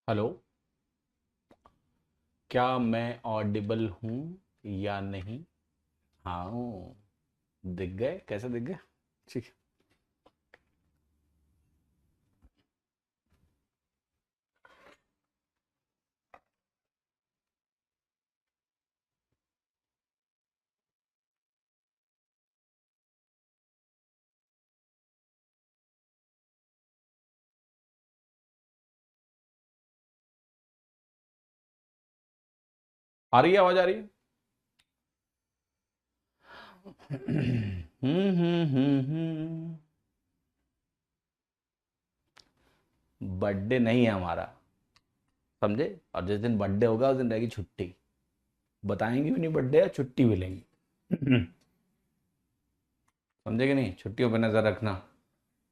Hello. क्या मैं Audible हूँ या नहीं? हाँ हूँ। दिख गए? कैसे दिख गए? ठीक है। आ रही है? आवाज आ रही है? बर्थडे नहीं है हमारा, समझे? और जिस दिन बर्थडे होगा उस दिन रहेगी छुट्टी। बताएंगे भी नहीं बर्थडे है, छुट्टी भी लेंगे। समझे कि नहीं? छुट्टियों पर नजर रखना।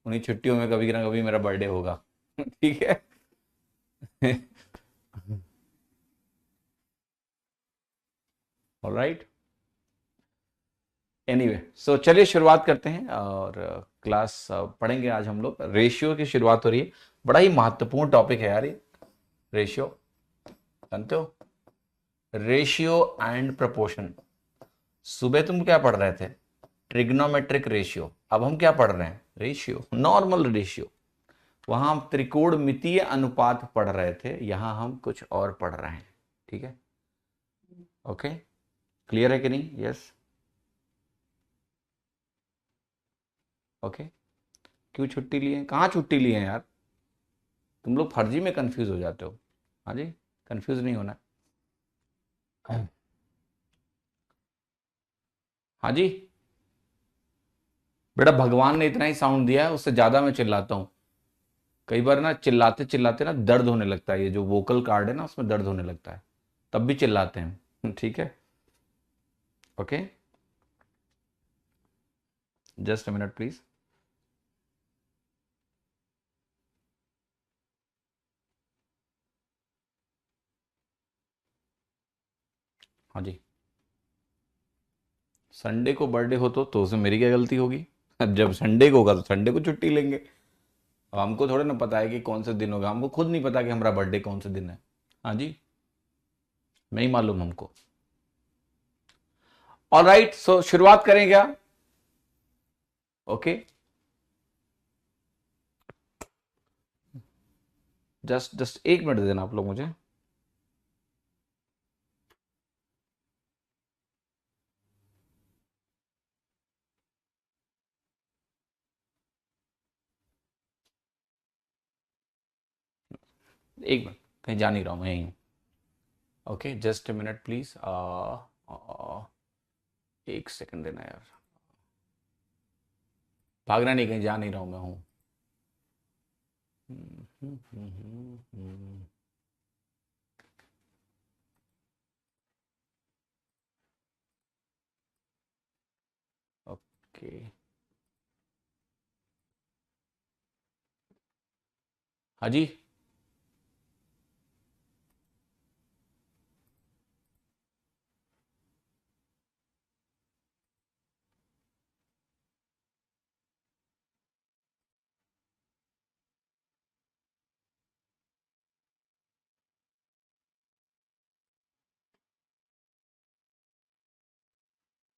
उन्हीं छुट्टियों में कभी ना कभी मेरा बर्थडे होगा। ठीक है। ऑलराइट। एनीवे, सो चलिए शुरुआत करते हैं और क्लास पढ़ेंगे। आज हम लोग रेशियो की शुरुआत हो रही है। बड़ा ही महत्वपूर्ण टॉपिक है यार ये। रेशियो, जानते हो? Ratio and proportion. सुबह तुम क्या पढ़ रहे थे? Trigonometric ratio. अब हम क्या पढ़ रहे हैं? Ratio, normal ratio. वहां हम त्रिकोणमितीय अनुपात पढ़ रहे थे, यहां हम कुछ और पढ़ रहे हैं। ठीक है? ओके, क्लियर है कि नहीं? यस। ओके। क्यों छुट्टी लिए? कहाँ छुट्टी लिए हैं यार? तुम लोग फर्जी में कंफ्यूज हो जाते हो। हाँ जी, कंफ्यूज नहीं होना। हाँ जी। बेटा, भगवान ने इतना ही साउंड दिया है, उससे ज्यादा मैं चिल्लाता हूँ। कई बार ना चिल्लाते चिल्लाते ना दर्द होने लगता है, ये जो वोकल कार्ड है ना उसमें दर्द होने लगता है, तब भी चिल्लाते हैं। ठीक है? Okay, just a minute please. हाँ जी। संडे को बर्थडे हो तो उसमें मेरी क्या गलती होगी? जब संडे को होगा तो संडे को छुट्टी लेंगे। अब हमको थोड़े ना पता है कि कौन सा दिन होगा, हमको खुद नहीं पता कि हमारा बर्थडे कौन से दिन है। हाँ जी, नहीं मालूम हमको। ऑल राइट, सो शुरुआत करें क्या? ओके, जस्ट जस्ट एक मिनट देना आप लोग मुझे। एक मिनट, कहीं जा नहीं रहा हूँ, मैं यहीं हूँ। Okay, just a minute please. एक सेकंड देना यार। भागना नहीं, कहीं जा नहीं रहा हूँ, मैं हूँ। ओके। हाँ जी।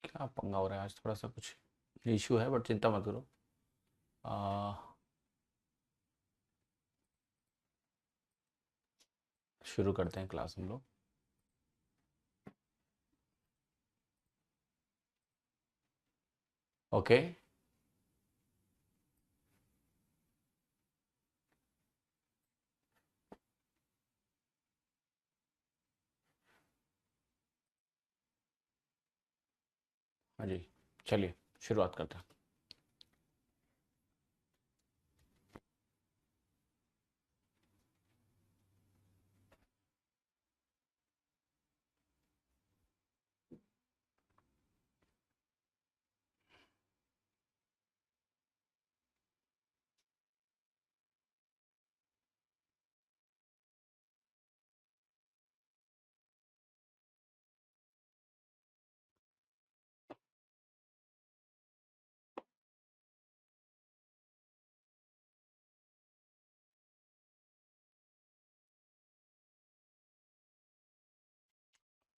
क्या पंगा हो रहा है आज? थोड़ा सा कुछ इशू है, बट चिंता मत करो। आ, शुरू करते हैं क्लास हम लोग। ओके। हाँ जी, चलिए शुरुआत करते हैं।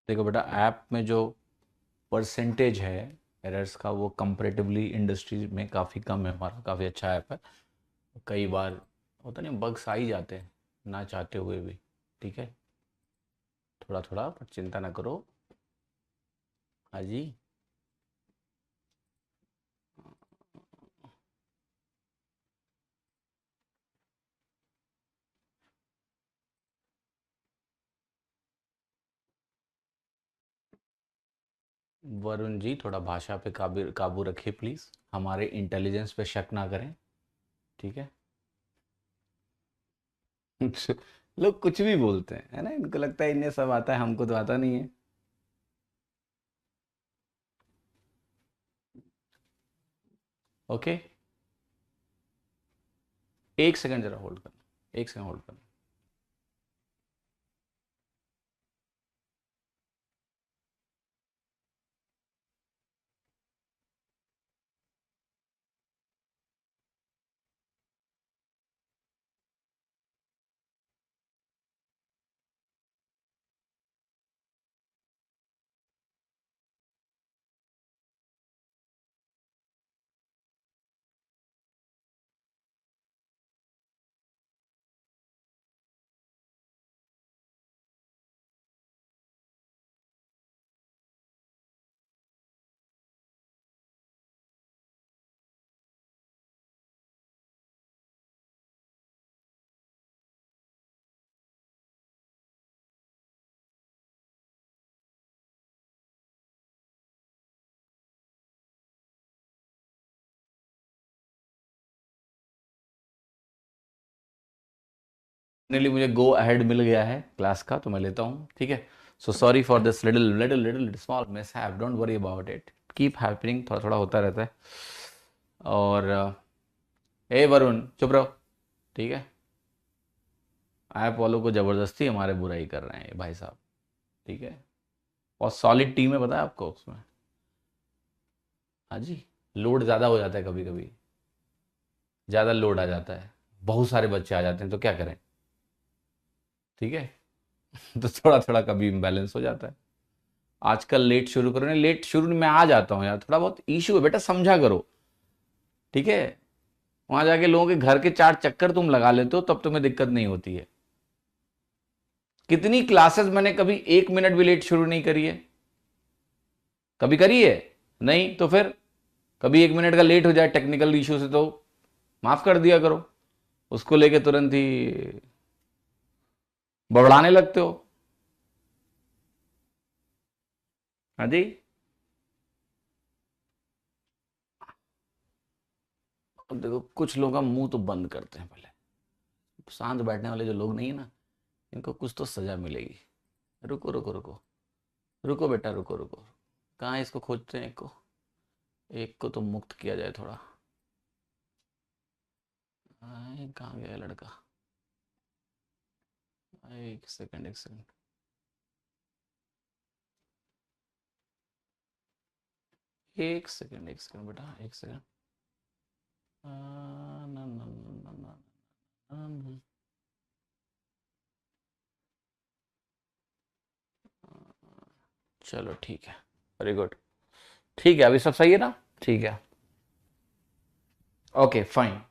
देखो बेटा, ऐप में जो परसेंटेज है एरर्स का वो कंपैरेटिवली इंडस्ट्री में काफ़ी कम है, हमारा काफ़ी अच्छा ऐप है। कई बार होता नहीं, बग्स आ ही जाते हैं ना चाहते हुए भी। ठीक है, थोड़ा थोड़ा, पर चिंता ना करो। हाँ जी। वरुण जी, थोड़ा भाषा पे काबू काबू रखिए प्लीज़, हमारे इंटेलिजेंस पे शक ना करें। ठीक है। लोग कुछ भी बोलते हैं, है ना, इनको लगता है इन्हें सब आता है, हमको तो आता नहीं है। ओके, एक सेकंड जरा होल्ड करना, एक सेकंड होल्ड करना। फाइनली मुझे गो अहेड मिल गया है क्लास का, तो मैं लेता हूँ। ठीक है। So sorry for this little little little small miss have, don't worry about it, keep happening, थोड़ा थोड़ा होता रहता है। और ए वरुण, चुप रहो। ठीक है। ऐप वालों को ज़बरदस्ती हमारे बुराई कर रहे हैं ये भाई साहब। ठीक है। और सॉलिड टीम है, पता है आपको उसमें। हाँ जी। लोड ज़्यादा हो जाता है कभी कभी, ज़्यादा लोड आ जाता है, बहुत सारे बच्चे आ जाते हैं, तो क्या करें। ठीक है। तो थोड़ा थोड़ा कभी इम्बैलेंस हो जाता है। आजकल लेट शुरू करो, नहीं लेट शुरू मैं आ जाता हूँ यार, थोड़ा बहुत इशू है बेटा, समझा करो। ठीक है। वहां जाके लोगों के घर के चार चक्कर तुम लगा लेते हो, तब तुम्हें दिक्कत नहीं होती है। कितनी क्लासेस मैंने कभी 1 मिनट भी लेट शुरू नहीं करी है, कभी करी है? नहीं तो फिर कभी 1 मिनट का लेट हो जाए टेक्निकल इशू से, तो माफ कर दिया करो, उसको लेके तुरंत ही बबड़ाने लगते हो। हाँ जी। अब देखो, कुछ लोगों का मुंह तो बंद करते हैं पहले, शांत बैठने वाले जो लोग नहीं है ना, इनको कुछ तो सजा मिलेगी। रुको रुको रुको, रुको बेटा, रुको रुको। कहाँ है, इसको खोजते हैं, एक को, एक को तो मुक्त किया जाए थोड़ा। कहाँ गया लड़का? एक सेकंड, एक सेकंड, एक सेकंड, एक सेकंड बेटा, एक सेकंड। ना ना ना ना ना ना। चलो ठीक है, वेरी गुड। ठीक है, अभी सब सही है ना? ठीक है। Okay fine.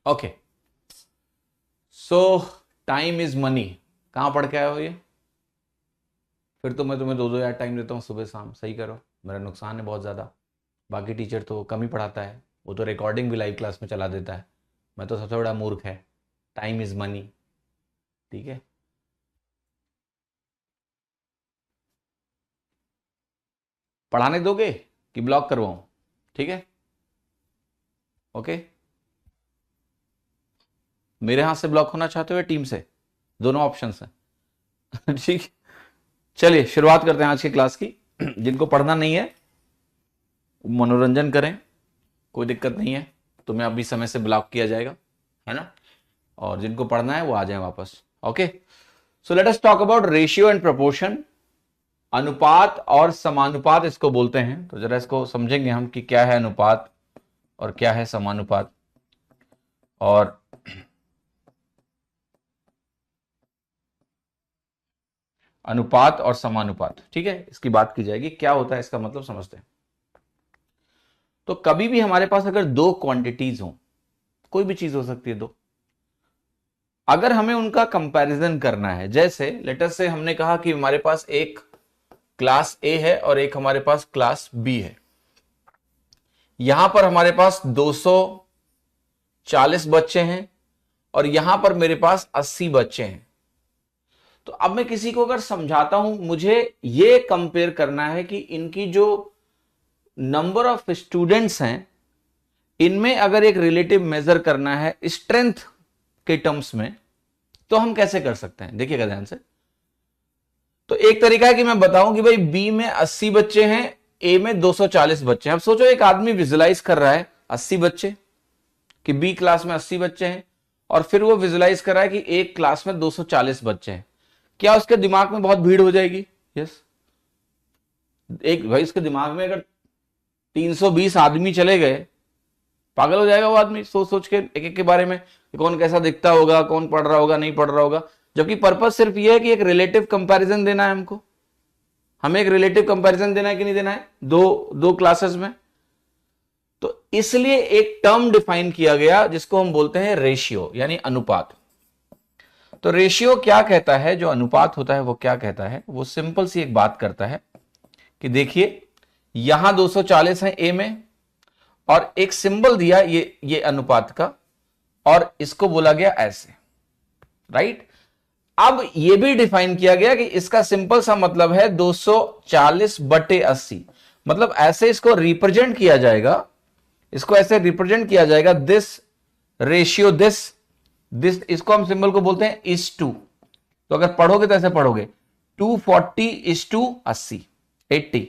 Okay. So time is money, कहाँ पढ़ के आए हो ये? फिर तो मैं तुम्हें दो दो यार टाइम देता हूँ, सुबह शाम, सही करो, मेरा नुकसान है बहुत ज़्यादा। बाकी टीचर तो कम ही पढ़ाता है, वो तो रिकॉर्डिंग भी लाइव क्लास में चला देता है। मैं तो सबसे बड़ा मूर्ख है। Time is money. ठीक है। पढ़ाने दोगे कि ब्लॉक करवाऊँ? ठीक है। ओके। मेरे हाथ से ब्लॉक होना चाहते हो या टीम से? दोनों ऑप्शन हैं। ठीक। चलिए शुरुआत करते हैं आज की क्लास की। जिनको पढ़ना नहीं है मनोरंजन करें, कोई दिक्कत नहीं है, तुम्हें अभी समय से ब्लॉक किया जाएगा, है ना। और जिनको पढ़ना है वो आ जाए वापस। Okay. So let us talk about ratio and proportion. अनुपात और समानुपात इसको बोलते हैं, तो जरा इसको समझेंगे हम कि क्या है अनुपात और क्या है समानुपात। और अनुपात और समानुपात, ठीक है, इसकी बात की जाएगी। क्या होता है इसका मतलब समझते हैं। तो कभी भी हमारे पास अगर दो क्वांटिटीज हो, कोई भी चीज हो सकती है दो, अगर हमें उनका कंपैरिजन करना है, जैसे लेटर से हमने कहा कि हमारे पास एक क्लास ए है और एक हमारे पास क्लास बी है, यहां पर हमारे पास 240 बच्चे हैं और यहां पर मेरे पास 80 बच्चे हैं। तो अब मैं किसी को अगर समझाता हूं, मुझे यह कंपेयर करना है कि इनकी जो नंबर ऑफ स्टूडेंट्स हैं, इनमें अगर एक रिलेटिव मेजर करना है स्ट्रेंथ के टर्म्स में, तो हम कैसे कर सकते हैं, देखिएगा ध्यान से। तो एक तरीका है कि मैं बताऊं कि भाई बी में 80 बच्चे हैं, ए में 240 बच्चे हैं। अब सोचो एक आदमी विजुलाइज कर रहा है 80 बच्चे, कि बी क्लास में 80 बच्चे हैं, और फिर वो विजुलाइज कर रहा है कि एक क्लास में 240 बच्चे हैं। क्या उसके दिमाग में बहुत भीड़ हो जाएगी? यस। एक भाई उसके दिमाग में अगर 320 आदमी चले गए, पागल हो जाएगा वो आदमी सोच सोच के एक एक के बारे में, कि कौन कैसा दिखता होगा, कौन पढ़ रहा होगा, नहीं पढ़ रहा होगा। जबकि पर्पज सिर्फ ये है कि एक रिलेटिव कंपैरिजन देना है हमको। हमें एक रिलेटिव कंपैरिजन देना है कि नहीं देना है, दो दो क्लासेस में। तो इसलिए एक टर्म डिफाइन किया गया जिसको हम बोलते हैं रेशियो, यानी अनुपात। तो रेशियो क्या कहता है, जो अनुपात होता है वो क्या कहता है, वो सिंपल सी एक बात करता है कि देखिए यहां 240 है ए में, और एक सिंबल दिया ये अनुपात का, और इसको बोला गया ऐसे, राइट। अब यह भी डिफाइन किया गया कि इसका सिंपल सा मतलब है 240/80, मतलब ऐसे इसको रिप्रेजेंट किया जाएगा, इसको ऐसे रिप्रेजेंट किया जाएगा, दिस रेशियो, दिस दिस इसको हम सिंबल को बोलते हैं is to। तो अगर पढ़ोगे तो ऐसे पढ़ोगे 240:80, 80।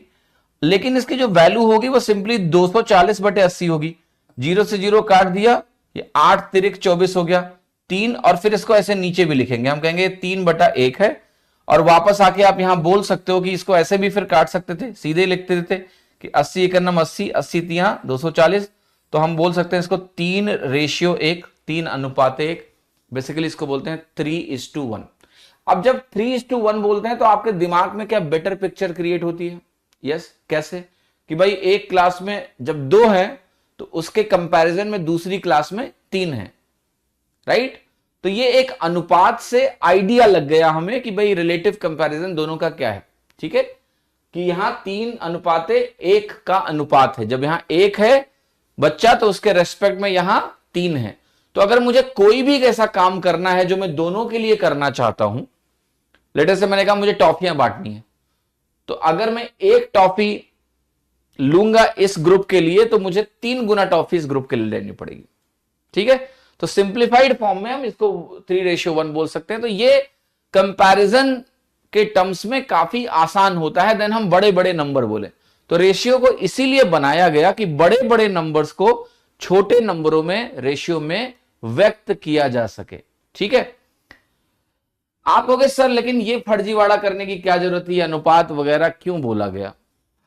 लेकिन इसकी जो वैल्यू होगी वो सिंपली 240/80 होगी। जीरो से जीरो काट दिया, ये 8 तिरिक 24 हो गया 3, और फिर इसको ऐसे नीचे भी लिखेंगे, हम कहेंगे 3/1 है। और वापस आके आप यहां बोल सकते हो कि इसको ऐसे भी फिर काट सकते थे, सीधे लिखते थे कि 80 एक नम 80, 80 तिया 240। तो हम बोल सकते हैं इसको 3:1, 3:1। बेसिकली इसको बोलते हैं 3:1। अब जब 3:1 बोलते हैं तो आपके दिमाग में क्या बेटर पिक्चर क्रिएट होती है? यस, कैसे? कि भाई एक क्लास में जब 2 है तो उसके कंपैरिजन में दूसरी क्लास में 3 है, राइट। तो ये एक अनुपात से आइडिया लग गया हमें कि भाई रिलेटिव कंपैरिजन दोनों का क्या है, ठीक है। कि यहां 3:1 का अनुपात है, जब यहां 1 है बच्चा तो उसके रेस्पेक्ट में यहां 3 है। तो अगर मुझे कोई भी ऐसा काम करना है जो मैं दोनों के लिए करना चाहता हूं, लेटर से मैंने कहा मुझे टॉफियां बांटनी है, तो अगर मैं एक टॉफी लूंगा इस ग्रुप के लिए तो मुझे 3 गुना टॉफी इस ग्रुप के लिए लेनी पड़ेगी, ठीक है। तो सिंप्लीफाइड फॉर्म में हम इसको 3:1 बोल सकते हैं। तो ये कंपैरिजन के टर्म्स में काफी आसान होता है। देन हम बड़े बड़े नंबर बोले, तो रेशियो को इसीलिए बनाया गया कि बड़े बड़े नंबर्स को छोटे नंबरों में रेशियो में व्यक्त किया जा सके, ठीक है। आप कहोगे सर लेकिन ये फर्जीवाड़ा करने की क्या जरूरत थी, अनुपात वगैरह क्यों बोला गया,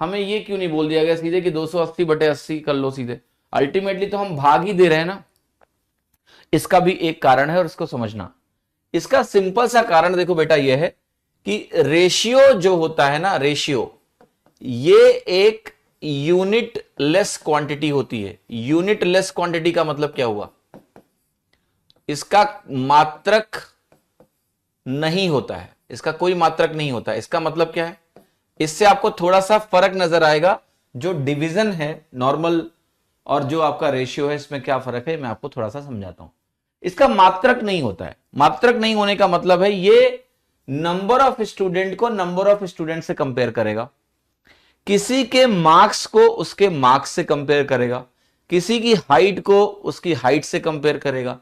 हमें ये क्यों नहीं बोल दिया गया सीधे कि 280/80 कर लो सीधे? अल्टीमेटली तो हम भाग ही दे रहे हैं ना। इसका भी एक कारण है और इसको समझना। इसका सिंपल सा कारण देखो बेटा यह है कि रेशियो जो होता है ना, रेशियो ये एक यूनिट लेस क्वांटिटी होती है। यूनिट लेस क्वांटिटी का मतलब क्या हुआ? इसका मात्रक नहीं होता है, इसका कोई मात्रक नहीं होता है। इसका मतलब क्या है? इससे आपको थोड़ा सा फर्क नजर आएगा। जो डिवीजन है नॉर्मल और जो आपका रेशियो है, इसमें क्या फर्क है मैं आपको थोड़ा सा समझाता हूं। इसका मात्रक नहीं होता है। मात्रक नहीं होने का मतलब है ये नंबर ऑफ स्टूडेंट को नंबर ऑफ स्टूडेंट से कंपेयर करेगा, किसी के मार्क्स को उसके मार्क्स से कंपेयर करेगा, किसी की हाइट को उसकी हाइट से कंपेयर करेगा,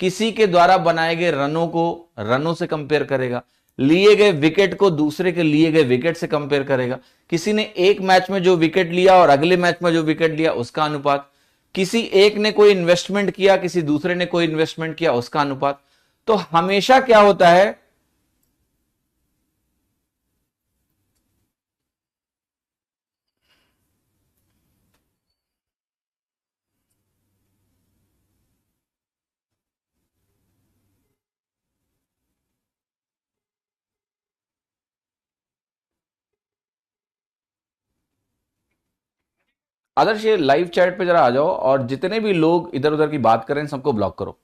किसी के द्वारा बनाए गए रनों को रनों से कंपेयर करेगा, लिए गए विकेट को दूसरे के लिए गए विकेट से कंपेयर करेगा, किसी ने एक मैच में जो विकेट लिया और अगले मैच में जो विकेट लिया उसका अनुपात, किसी एक ने कोई इन्वेस्टमेंट किया किसी दूसरे ने कोई इन्वेस्टमेंट किया उसका अनुपात। तो हमेशा क्या होता है, आदर्श ये लाइव चैट पे जरा आ जाओ और जितने भी लोग इधर उधर की बात करें सबको ब्लॉक करो,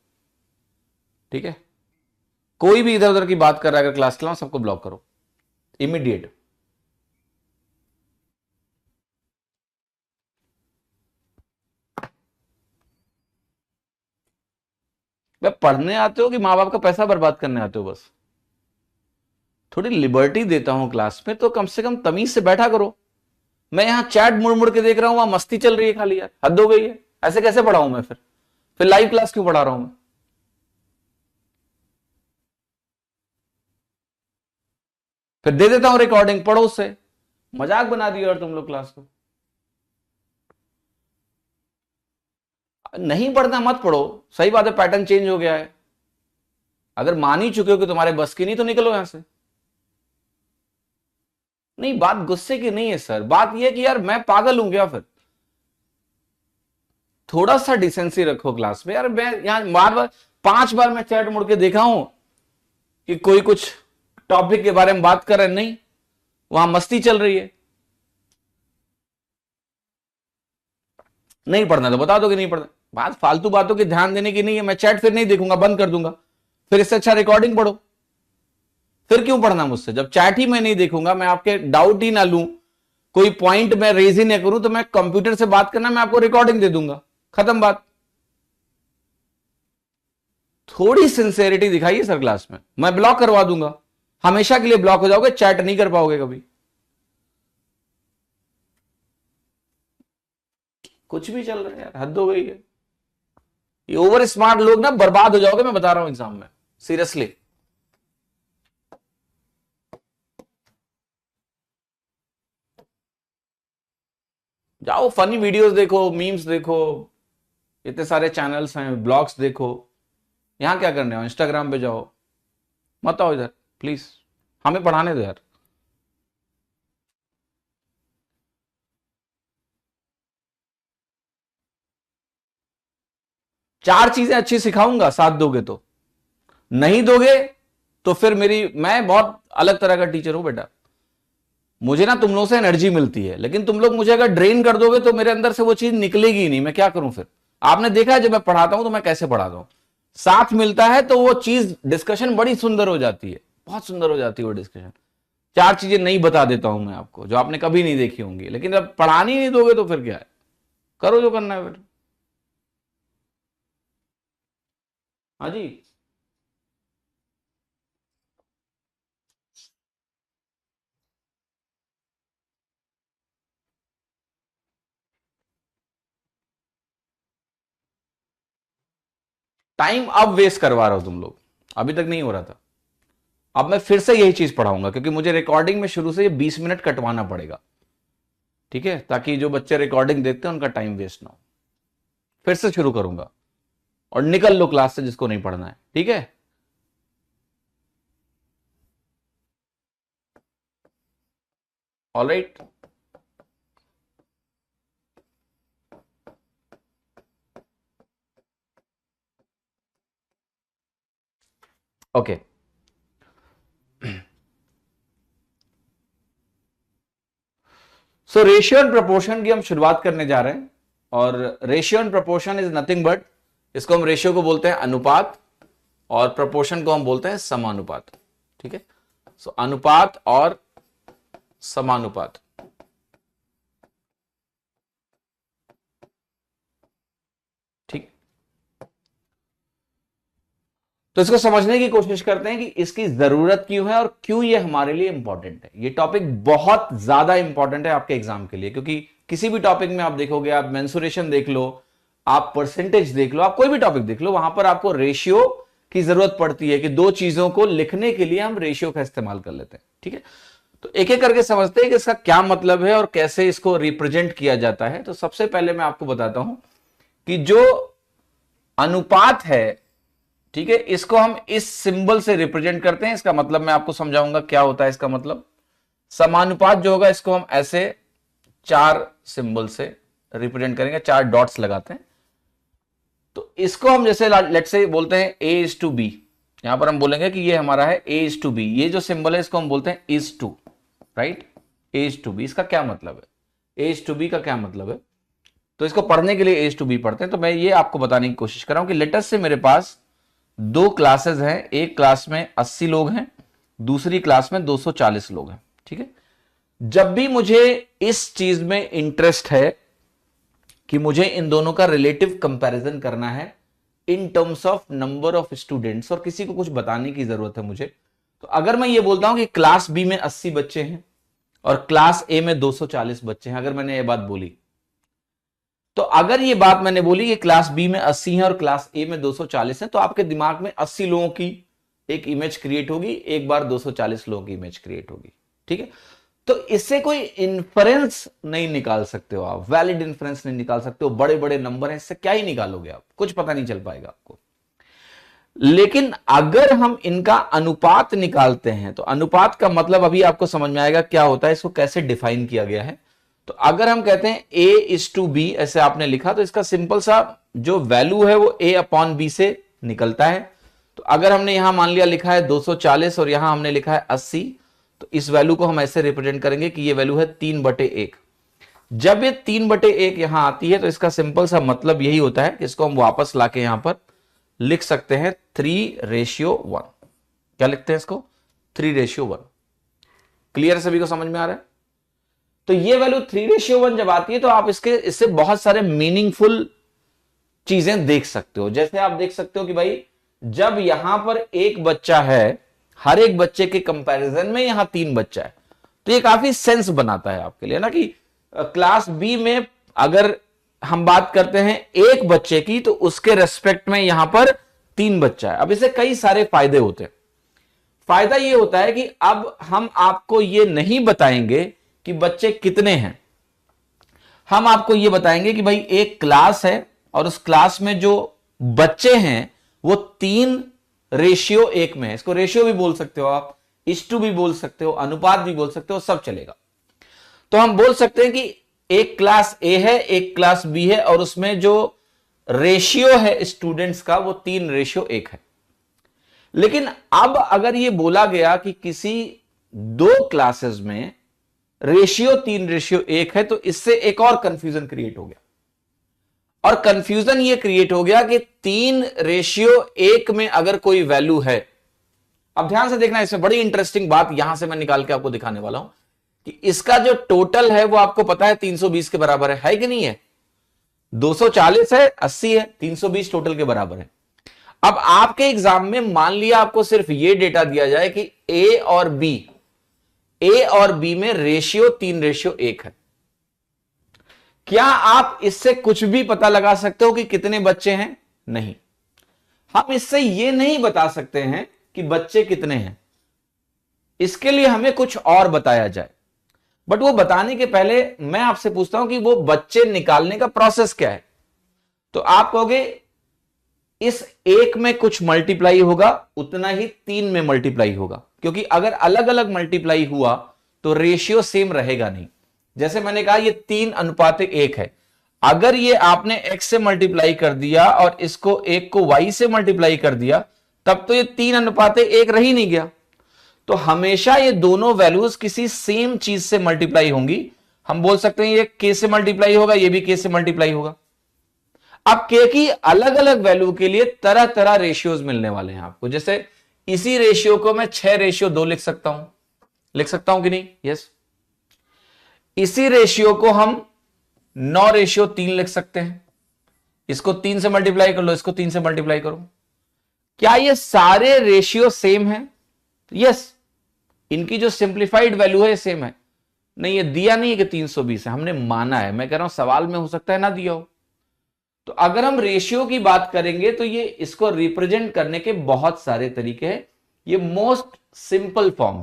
ठीक है? कोई भी इधर उधर की बात कर रहा है अगर क्लास के अलावा सबको ब्लॉक करो इमीडिएट। वे पढ़ने आते हो कि माँ बाप का पैसा बर्बाद करने आते हो? बस थोड़ी लिबर्टी देता हूं क्लास में तो कम से कम तमीज से बैठा करो। मैं यहां चैट मुड़ मुड़ के देख रहा हूं, वहां मस्ती चल रही है खाली, यार हद हो गई है। ऐसे कैसे पढ़ाऊं मैं? फिर लाइव क्लास क्यों पढ़ा रहा हूं मैं? फिर दे देता हूं रिकॉर्डिंग, पढ़ो उससे। मजाक बना दिया यार तुम लोग क्लास को। नहीं पढ़ना मत पढ़ो, सही बात है, पैटर्न चेंज हो गया है। अगर मान ही चुके हो कि तुम्हारे बस की नहीं तो निकलो यहां से। नहीं, बात गुस्से की नहीं है सर, बात यह कि यार मैं पागल हूं क्या? फिर थोड़ा सा डिसेंसी रखो क्लास में यार। मैं यहां बार बार 5 बार मैं चैट मुड़ के देखा हूं कि कोई कुछ टॉपिक के बारे में बात कर रहे, नहीं वहां मस्ती चल रही है। नहीं पढ़ना तो बता दो कि नहीं पढ़ना। बात फालतू बातों की ध्यान देने की नहीं है। मैं चैट फिर नहीं देखूंगा, बंद कर दूंगा। फिर इससे अच्छा रिकॉर्डिंग पढ़ो। फिर क्यों पढ़ना मुझसे? जब चैट ही मैं नहीं देखूंगा, मैं आपके डाउट ही ना लूं, कोई पॉइंट मैं रेज ही ना करूं, तो मैं कंप्यूटर से बात करना, मैं आपको रिकॉर्डिंग दे दूंगा, खत्म बात। थोड़ी सिंसेरिटी दिखाइए सर क्लास में, मैं ब्लॉक करवा दूंगा। हमेशा के लिए ब्लॉक हो जाओगे, चैट नहीं कर पाओगे कभी। कुछ भी चल रहा है यार, हद हो गई है। ये ओवर स्मार्ट लोग ना बर्बाद हो जाओगे, मैं बता रहा हूं एग्जाम में, सीरियसली। जाओ फनी वीडियोस देखो, मीम्स देखो, इतने सारे चैनल्स हैं, ब्लॉग्स देखो। यहां क्या करने हो? इंस्टाग्राम पे जाओ, मत आओ इधर प्लीज, हमें पढ़ाने दो यार। चार चीजें अच्छी सिखाऊंगा, साथ दोगे तो। नहीं दोगे तो फिर मैं बहुत अलग तरह का टीचर हूं बेटा। मुझे ना तुम लोगों से एनर्जी मिलती है, लेकिन तुम लोग मुझे अगर ड्रेन कर दोगे तो मेरे अंदर से वो चीज निकलेगी ही नहीं। मैं क्या करूं फिर? आपने देखा है जब मैं पढ़ाता हूं तो मैं कैसे पढ़ाता हूं। साथ मिलता है तो वो चीज, डिस्कशन बड़ी सुंदर हो जाती है, बहुत सुंदर हो जाती है वो डिस्कशन। चार चीजें नहीं बता देता हूं मैं आपको जो आपने कभी नहीं देखी होंगी, लेकिन जब पढ़ानी नहीं दोगे तो फिर क्या है? करो जो करना है फिर। हाँ जी। टाइम अब वेस्ट करवा रहे हो तुम लोग, अभी तक नहीं हो रहा था। अब मैं फिर से यही चीज पढ़ाऊंगा, क्योंकि मुझे रिकॉर्डिंग में शुरू से ये 20 मिनट कटवाना पड़ेगा, ठीक है? ताकि जो बच्चे रिकॉर्डिंग देखते हैं उनका टाइम वेस्ट ना हो। फिर से शुरू करूंगा, और निकल लो क्लास से जिसको नहीं पढ़ना है, ठीक है? Alright. Okay. So ratio and proportion की हम शुरुआत करने जा रहे हैं। और ratio and proportion is nothing but, इसको हम रेशियो को बोलते हैं अनुपात, और प्रोपोर्शन को हम बोलते हैं समानुपात, ठीक है? सो अनुपात और समानुपात। ठीक, तो इसको समझने की कोशिश करते हैं कि इसकी जरूरत क्यों है और क्यों ये हमारे लिए इंपॉर्टेंट है। ये टॉपिक बहुत ज्यादा इंपॉर्टेंट है आपके एग्जाम के लिए, क्योंकि किसी भी टॉपिक में आप देखोगे, आप मेंसुरेशन देख लो, आप परसेंटेज देख लो, आप कोई भी टॉपिक देख लो, वहां पर आपको रेशियो की जरूरत पड़ती है कि दो चीजों को लिखने के लिए हम रेशियो का इस्तेमाल कर लेते हैं, ठीक है? तो एक एक करके समझते हैं कि इसका क्या मतलब है और कैसे इसको रिप्रेजेंट किया जाता है। तो सबसे पहले मैं आपको बताता हूं कि जो अनुपात है, ठीक है, इसको हम इस सिंबल से रिप्रेजेंट करते हैं। इसका मतलब मैं आपको समझाऊंगा क्या होता है इसका मतलब। समानुपात जो होगा इसको हम ऐसे चार सिंबल से रिप्रेजेंट करेंगे, चार डॉट्स लगाते हैं। तो इसको हम जैसे लेट से बोलते हैं ए इज टू बी, यहां पर हम बोलेंगे कि ये हमारा है ए इज टू बी। ये जो सिंबल है इसको हम बोलते हैं is to, right? A is to b, इसका क्या मतलब है? ए इज टू बी का क्या मतलब है? तो इसको पढ़ने के लिए A to B पढ़ते हैं। तो मैं ये आपको बताने की कोशिश कर रहा हूं कि लेटर से मेरे पास 2 क्लासेस हैं, एक क्लास में 80 लोग हैं, दूसरी क्लास में 240 लोग हैं। ठीक है, जब भी मुझे इस चीज में इंटरेस्ट है कि मुझे इन दोनों का रिलेटिव कंपैरिजन करना है in terms of number of students, और किसी को कुछ बताने की जरूरत है मुझे, तो अगर मैं ये बोलता हूं कि क्लास बी में 80 बच्चे हैं और क्लास ए में 240 बच्चे हैं, अगर मैंने ये बात बोली, तो अगर ये बात मैंने बोली कि क्लास बी में 80 है और क्लास ए में 240 है, तो आपके दिमाग में 80 लोगों की एक इमेज क्रिएट होगी, एक बार 240 लोगों की इमेज क्रिएट होगी। ठीक है, तो इससे कोई इंफरेंस नहीं निकाल सकते हो आप, वैलिड इंफरेंस नहीं निकाल सकते हो। बड़े बड़े नंबर हैं, इससे क्या ही निकालोगे आप, कुछ पता नहीं चल पाएगा आपको। लेकिन अगर हम इनका अनुपात निकालते हैं, तो अनुपात का मतलब अभी आपको समझ में आएगा क्या होता है, इसको कैसे डिफाइन किया गया है। तो अगर हम कहते हैं A/B, ऐसे आपने लिखा, तो इसका सिंपल सा जो वैल्यू है वो A/B से निकलता है। तो अगर हमने यहां मान लिया लिखा है 240 और यहां हमने लिखा है 80, तो इस वैल्यू को हम ऐसे रिप्रेजेंट करेंगे कि ये वैल्यू है 3/1। जब ये 3/1 यहां आती है, तो इसका सिंपल सा मतलब यही होता है कि इसको हम वापस लाके यहां पर लिख सकते हैं 3:1। क्या लिखते हैं इसको? 3:1। क्लियर सभी को समझ में आ रहा है? तो ये वैल्यू 3:1 जब आती है, तो आप इससे बहुत सारे मीनिंगफुल चीजें देख सकते हो। जैसे आप देख सकते हो कि भाई जब यहां पर एक बच्चा है, हर एक बच्चे के कंपैरिजन में यहां 3 बच्चा है, तो ये काफी सेंस बनाता है आपके लिए ना, कि क्लास बी में अगर हम बात करते हैं एक बच्चे की, तो उसके रेस्पेक्ट में यहां पर 3 बच्चा है। अब इससे कई सारे फायदे होते हैं। फायदा ये होता है कि अब हम आपको ये नहीं बताएंगे कि बच्चे कितने हैं, हम आपको ये बताएंगे कि भाई एक क्लास है और उस क्लास में जो बच्चे हैं वो 3:1 में है। इसको रेशियो भी बोल सकते हो आप, इस टू भी बोल सकते हो, अनुपात भी बोल सकते हो, सब चलेगा। तो हम बोल सकते हैं कि एक क्लास ए है, एक क्लास बी है, और उसमें जो रेशियो है स्टूडेंट्स का वो 3:1 है। लेकिन अब अगर ये बोला गया कि किसी 2 क्लासेस में रेशियो 3:1 है, तो इससे एक और कंफ्यूजन क्रिएट हो गया। और कंफ्यूजन ये क्रिएट हो गया कि 3:1 में अगर कोई वैल्यू है, अब ध्यान से देखना, इसमें बड़ी इंटरेस्टिंग बात यहां से मैं निकाल के आपको दिखाने वाला हूं कि इसका जो टोटल है वो आपको पता है 320 के बराबर है कि नहीं है? 240 है, 80 है, 320 टोटल के बराबर है। अब आपके एग्जाम में मान लिया आपको सिर्फ ये डेटा दिया जाए कि ए और बी में रेशियो 3:1 है, क्या आप इससे कुछ भी पता लगा सकते हो कि कितने बच्चे हैं? नहीं। हम इससे यह नहीं बता सकते हैं कि बच्चे कितने हैं, इसके लिए हमें कुछ और बताया जाए। बट वो बताने के पहले मैं आपसे पूछता हूं कि वो बच्चे निकालने का प्रोसेस क्या है। तो आप कहोगे इस 1 में कुछ मल्टीप्लाई होगा, उतना ही 3 में मल्टीप्लाई होगा, क्योंकि अगर अलग अलग मल्टीप्लाई हुआ तो रेशियो सेम रहेगा नहीं। जैसे मैंने कहा ये 3:1 है, अगर ये आपने x से मल्टीप्लाई कर दिया और इसको 1 को y से मल्टीप्लाई कर दिया, तब तो ये 3:1 रह ही नहीं गया। तो हमेशा ये दोनों वैल्यूज किसी सेम चीज से मल्टीप्लाई होंगी। हम बोल सकते हैं ये k से मल्टीप्लाई होगा, ये भी k से मल्टीप्लाई होगा। अब k की अलग अलग वैल्यू के लिए तरह तरह रेशियोज मिलने वाले हैं आपको। जैसे इसी रेशियो को मैं 6:2 लिख सकता हूं कि नहीं? यस। इसी रेशियो को हम 9:3 लिख सकते हैं। इसको 3 से मल्टीप्लाई कर लो, इसको 3 से मल्टीप्लाई करो। क्या ये सारे रेशियो सेम हैं? यस। इनकी जो सिंप्लीफाइड वैल्यू है सेम है। नहीं, ये दिया नहीं है कि 320 है, हमने माना है। मैं कह रहा हूं सवाल में हो सकता है ना दिया हो। तो अगर हम रेशियो की बात करेंगे तो ये इसको रिप्रेजेंट करने के बहुत सारे तरीके हैं। ये मोस्ट सिंपल फॉर्म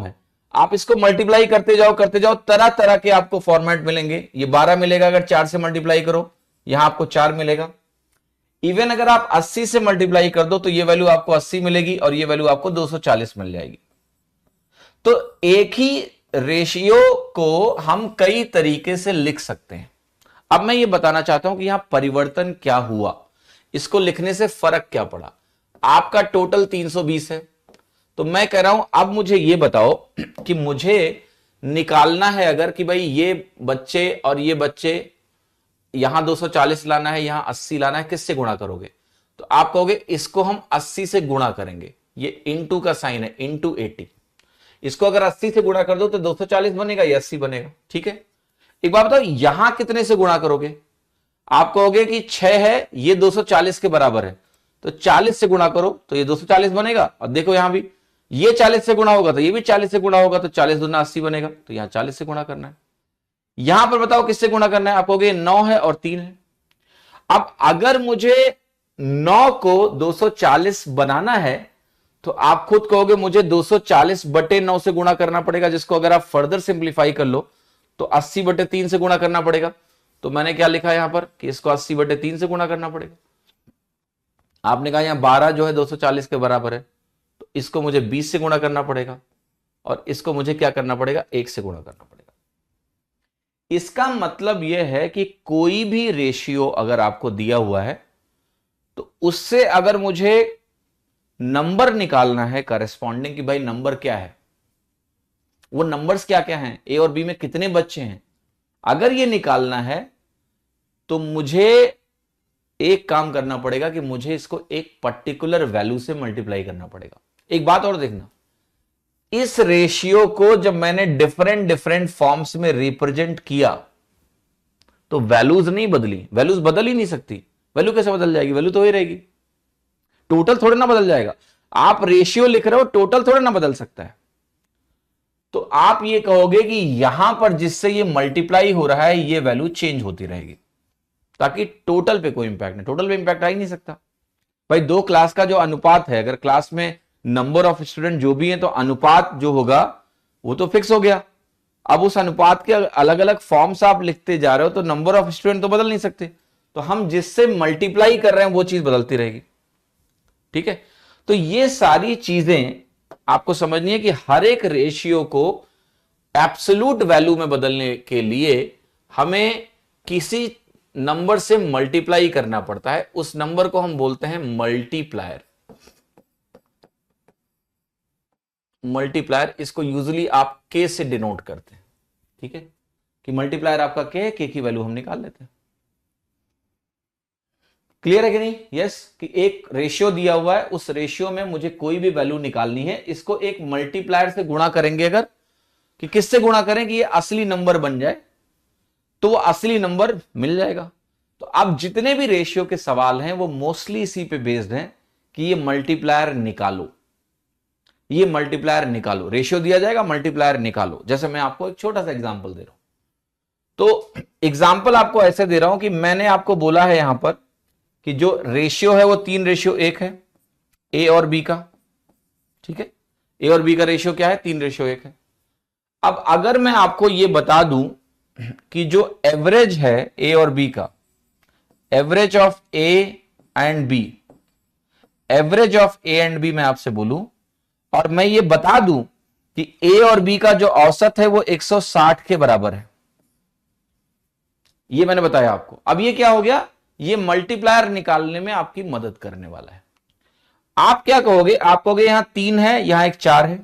है। आप इसको मल्टीप्लाई करते जाओ, तरह तरह के आपको फॉर्मेट मिलेंगे। ये 12 मिलेगा अगर 4 से मल्टीप्लाई करो, यहां आपको 4 मिलेगा। इवन अगर आप 80 से मल्टीप्लाई कर दो तो ये वैल्यू आपको 80 मिलेगी और ये वैल्यू आपको 240 मिल जाएगी। तो एक ही रेशियो को हम कई तरीके से लिख सकते हैं। अब मैं ये बताना चाहता हूं कि यहां परिवर्तन क्या हुआ, इसको लिखने से फर्क क्या पड़ा। आपका टोटल 320 है, तो मैं कह रहा हूं अब मुझे ये बताओ कि मुझे निकालना है अगर कि भाई ये बच्चे और ये बच्चे, यहां 240 लाना है, यहां 80 लाना है, किससे गुणा करोगे? तो आप कहोगे इसको हम 80 से गुणा करेंगे, ये इंटू का साइन है, इंटू 80। इसको अगर 80 से गुणा कर दो तो 240 बनेगा, ये 80 बनेगा। ठीक है, एक बात बताओ, यहां कितने से गुणा करोगे? आप कहोगे कि 6 है, ये 240 के बराबर है, तो 40 से गुणा करो तो ये 240 बनेगा। और देखो यहां भी ये 40 से गुणा होगा तो ये भी 40 से गुणा होगा, तो 40 दूना 80 बनेगा, तो यहां 40 से गुणा करना है। यहां पर बताओ किससे गुणा करना है? आप कहोगे 9 है और 3 है। अब अगर मुझे 9 को 240 बनाना है तो आप खुद कहोगे मुझे 240 बटे 9 से गुणा करना पड़ेगा, जिसको अगर आप फर्दर सिंप्लीफाई कर लो तो 80 बटे 3 से गुणा करना पड़ेगा। तो मैंने क्या लिखा यहां पर कि इसको 80 बटे 3 से गुणा करना पड़ेगा। आपने कहा यहां 12 जो है 240 के बराबर है, तो इसको मुझे 20 से गुणा करना पड़ेगा, और इसको मुझे क्या करना पड़ेगा? 1 से गुणा करना पड़ेगा। इसका मतलब यह है कि कोई भी रेशियो अगर आपको दिया हुआ है तो उससे अगर मुझे नंबर निकालना है करेस्पॉन्डिंग कि भाई नंबर क्या है, वो नंबर्स क्या क्या हैं, ए और बी में कितने बच्चे हैं, अगर ये निकालना है तो मुझे एक काम करना पड़ेगा कि मुझे इसको एक पर्टिकुलर वैल्यू से मल्टीप्लाई करना पड़ेगा। एक बात और देखना, इस रेशियो को जब मैंने डिफरेंट डिफरेंट फॉर्म्स में रिप्रेजेंट किया तो वैल्यूज नहीं बदली, वैल्यूज बदल ही नहीं सकती। वैल्यू कैसे बदल जाएगी? वैल्यू तो ही रहेगी, टोटल थोड़ा ना बदल जाएगा। आप रेशियो लिख रहे हो, टोटल थोड़ा ना बदल सकता है। तो आप ये कहोगे कि यहां पर जिससे ये मल्टीप्लाई हो रहा है ये वैल्यू चेंज होती रहेगी, ताकि टोटल पे कोई इंपैक्ट नहीं। टोटल पे इंपैक्ट आ ही नहीं सकता भाई। दो क्लास का जो अनुपात है, अगर क्लास में नंबर ऑफ स्टूडेंट जो भी है तो अनुपात जो होगा वो तो फिक्स हो गया। अब उस अनुपात के अलग अलग फॉर्म्स आप लिखते जा रहे हो तो नंबर ऑफ स्टूडेंट तो बदल नहीं सकते, तो हम जिससे मल्टीप्लाई कर रहे हैं वो चीज बदलती रहेगी। ठीक है, तो ये सारी चीजें आपको समझनी है कि हर एक रेशियो को एब्सोल्यूट वैल्यू में बदलने के लिए हमें किसी नंबर से मल्टीप्लाई करना पड़ता है। उस नंबर को हम बोलते हैं मल्टीप्लायर। मल्टीप्लायर, इसको यूजुअली आप के से डिनोट करते हैं। ठीक है, कि मल्टीप्लायर आपका के की वैल्यू हम निकाल लेते हैं। क्लियर है कि नहीं? यस, कि एक रेशियो दिया हुआ है, उस रेशियो में मुझे कोई भी वैल्यू निकालनी है, इसको एक मल्टीप्लायर से गुणा करेंगे। अगर कि किससे गुणा करें कि ये असली नंबर बन जाए, तो वो असली नंबर मिल जाएगा। तो अब जितने भी रेशियो के सवाल हैं वो मोस्टली इसी पे बेस्ड हैं कि ये मल्टीप्लायर निकालो, ये मल्टीप्लायर निकालो। रेशियो दिया जाएगा, मल्टीप्लायर निकालो। जैसे मैं आपको एक छोटा सा एग्जांपल दे रहा हूं, तो एग्जांपल आपको ऐसे दे रहा हूं कि मैंने आपको बोला है यहां पर कि जो रेशियो है वो 3:1 है, ए और बी का। ठीक है, ए और बी का रेशियो क्या है? 3:1 है। अब अगर मैं आपको ये बता दूं कि जो एवरेज है ए और बी का, average of a and b, average of a and b मैं आपसे बोलूं, और मैं ये बता दूं कि ए और बी का जो औसत है वो 160 के बराबर है, ये मैंने बताया आपको। अब ये क्या हो गया? ये मल्टीप्लायर निकालने में आपकी मदद करने वाला है। आप क्या कहोगे? आप कहोगे यहां 3 है, यहां एक 4 है,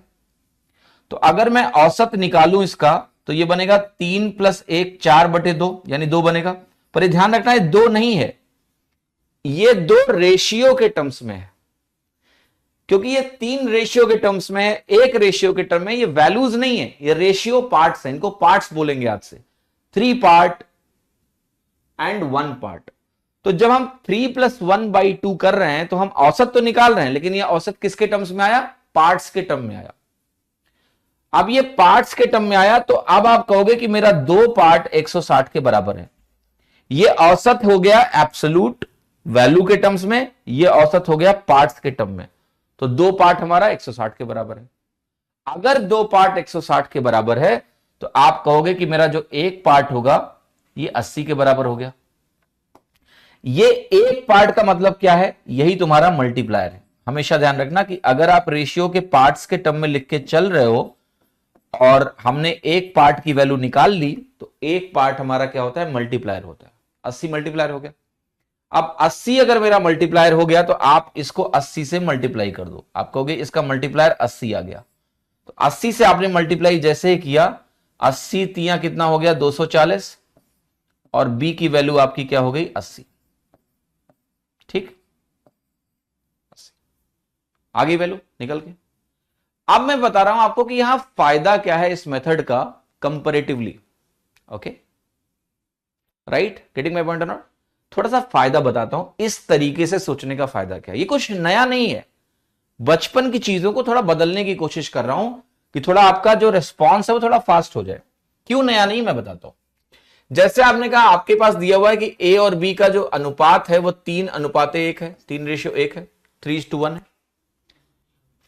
तो अगर मैं औसत निकालूं इसका तो ये बनेगा 3 + 1 4/2, यानी 2 बनेगा। पर ये ध्यान रखना है 2 नहीं है, ये 2 रेशियो के टर्म्स में है, क्योंकि ये 3 रेशियो के टर्म्स में है, एक रेशियो के टर्म में। ये वैल्यूज नहीं है, ये रेशियो पार्ट्स हैं, इनको पार्ट्स बोलेंगे आज से। 3 पार्ट एंड 1 पार्ट। तो जब हम 3 + 1/2 कर रहे हैं तो हम औसत तो निकाल रहे हैं, लेकिन यह औसत किसके टर्म्स में आया? पार्ट्स के टर्म में आया। अब ये पार्ट्स के टर्म में आया तो अब आप कहोगे कि मेरा 2 पार्ट 160 के बराबर है। ये औसत हो गया एब्सोल्यूट वैल्यू के टर्म्स में, ये औसत हो गया पार्ट्स के टर्म में। तो 2 पार्ट हमारा 160 के बराबर है। अगर 2 पार्ट 160 के बराबर है तो आप कहोगे कि मेरा जो एक पार्ट होगा ये 80 के बराबर हो गया। ये एक पार्ट का मतलब क्या है? यही तुम्हारा मल्टीप्लायर है। हमेशा ध्यान रखना कि अगर आप रेशियो के पार्ट्स के टर्म में लिख के चल रहे हो और हमने एक पार्ट की वैल्यू निकाल ली तो एक पार्ट हमारा क्या होता है? मल्टीप्लायर होता है। 80 मल्टीप्लायर हो गया। अब 80 अगर मेरा मल्टीप्लायर हो गया तो आप इसको 80 से मल्टीप्लाई कर दो। आप कहोगे इसका मल्टीप्लायर 80 आ गया, तो 80 से आपने मल्टीप्लाई जैसे ही किया 80 तिया कितना हो गया 240, और b की वैल्यू आपकी क्या हो गई 80। ठीक, आ गई वैल्यू निकल के। अब मैं बता रहा हूं आपको कि यहां फायदा क्या है इस मेथड का comparatively. Okay, right, getting my point और नॉट? थोड़ा सा फायदा बताता हूं, इस तरीके से सोचने का फायदा क्या है। ये कुछ नया नहीं है, बचपन की चीजों को थोड़ा बदलने की कोशिश कर रहा हूं कि थोड़ा आपका जो रिस्पॉन्स है वो थोड़ा फास्ट हो जाए। क्यों नया नहीं, मैं बताता हूं। जैसे आपने कहा आपके पास दिया हुआ है कि ए और बी का जो अनुपात है वो 3:1 है, 3:1 है, 3:1 है।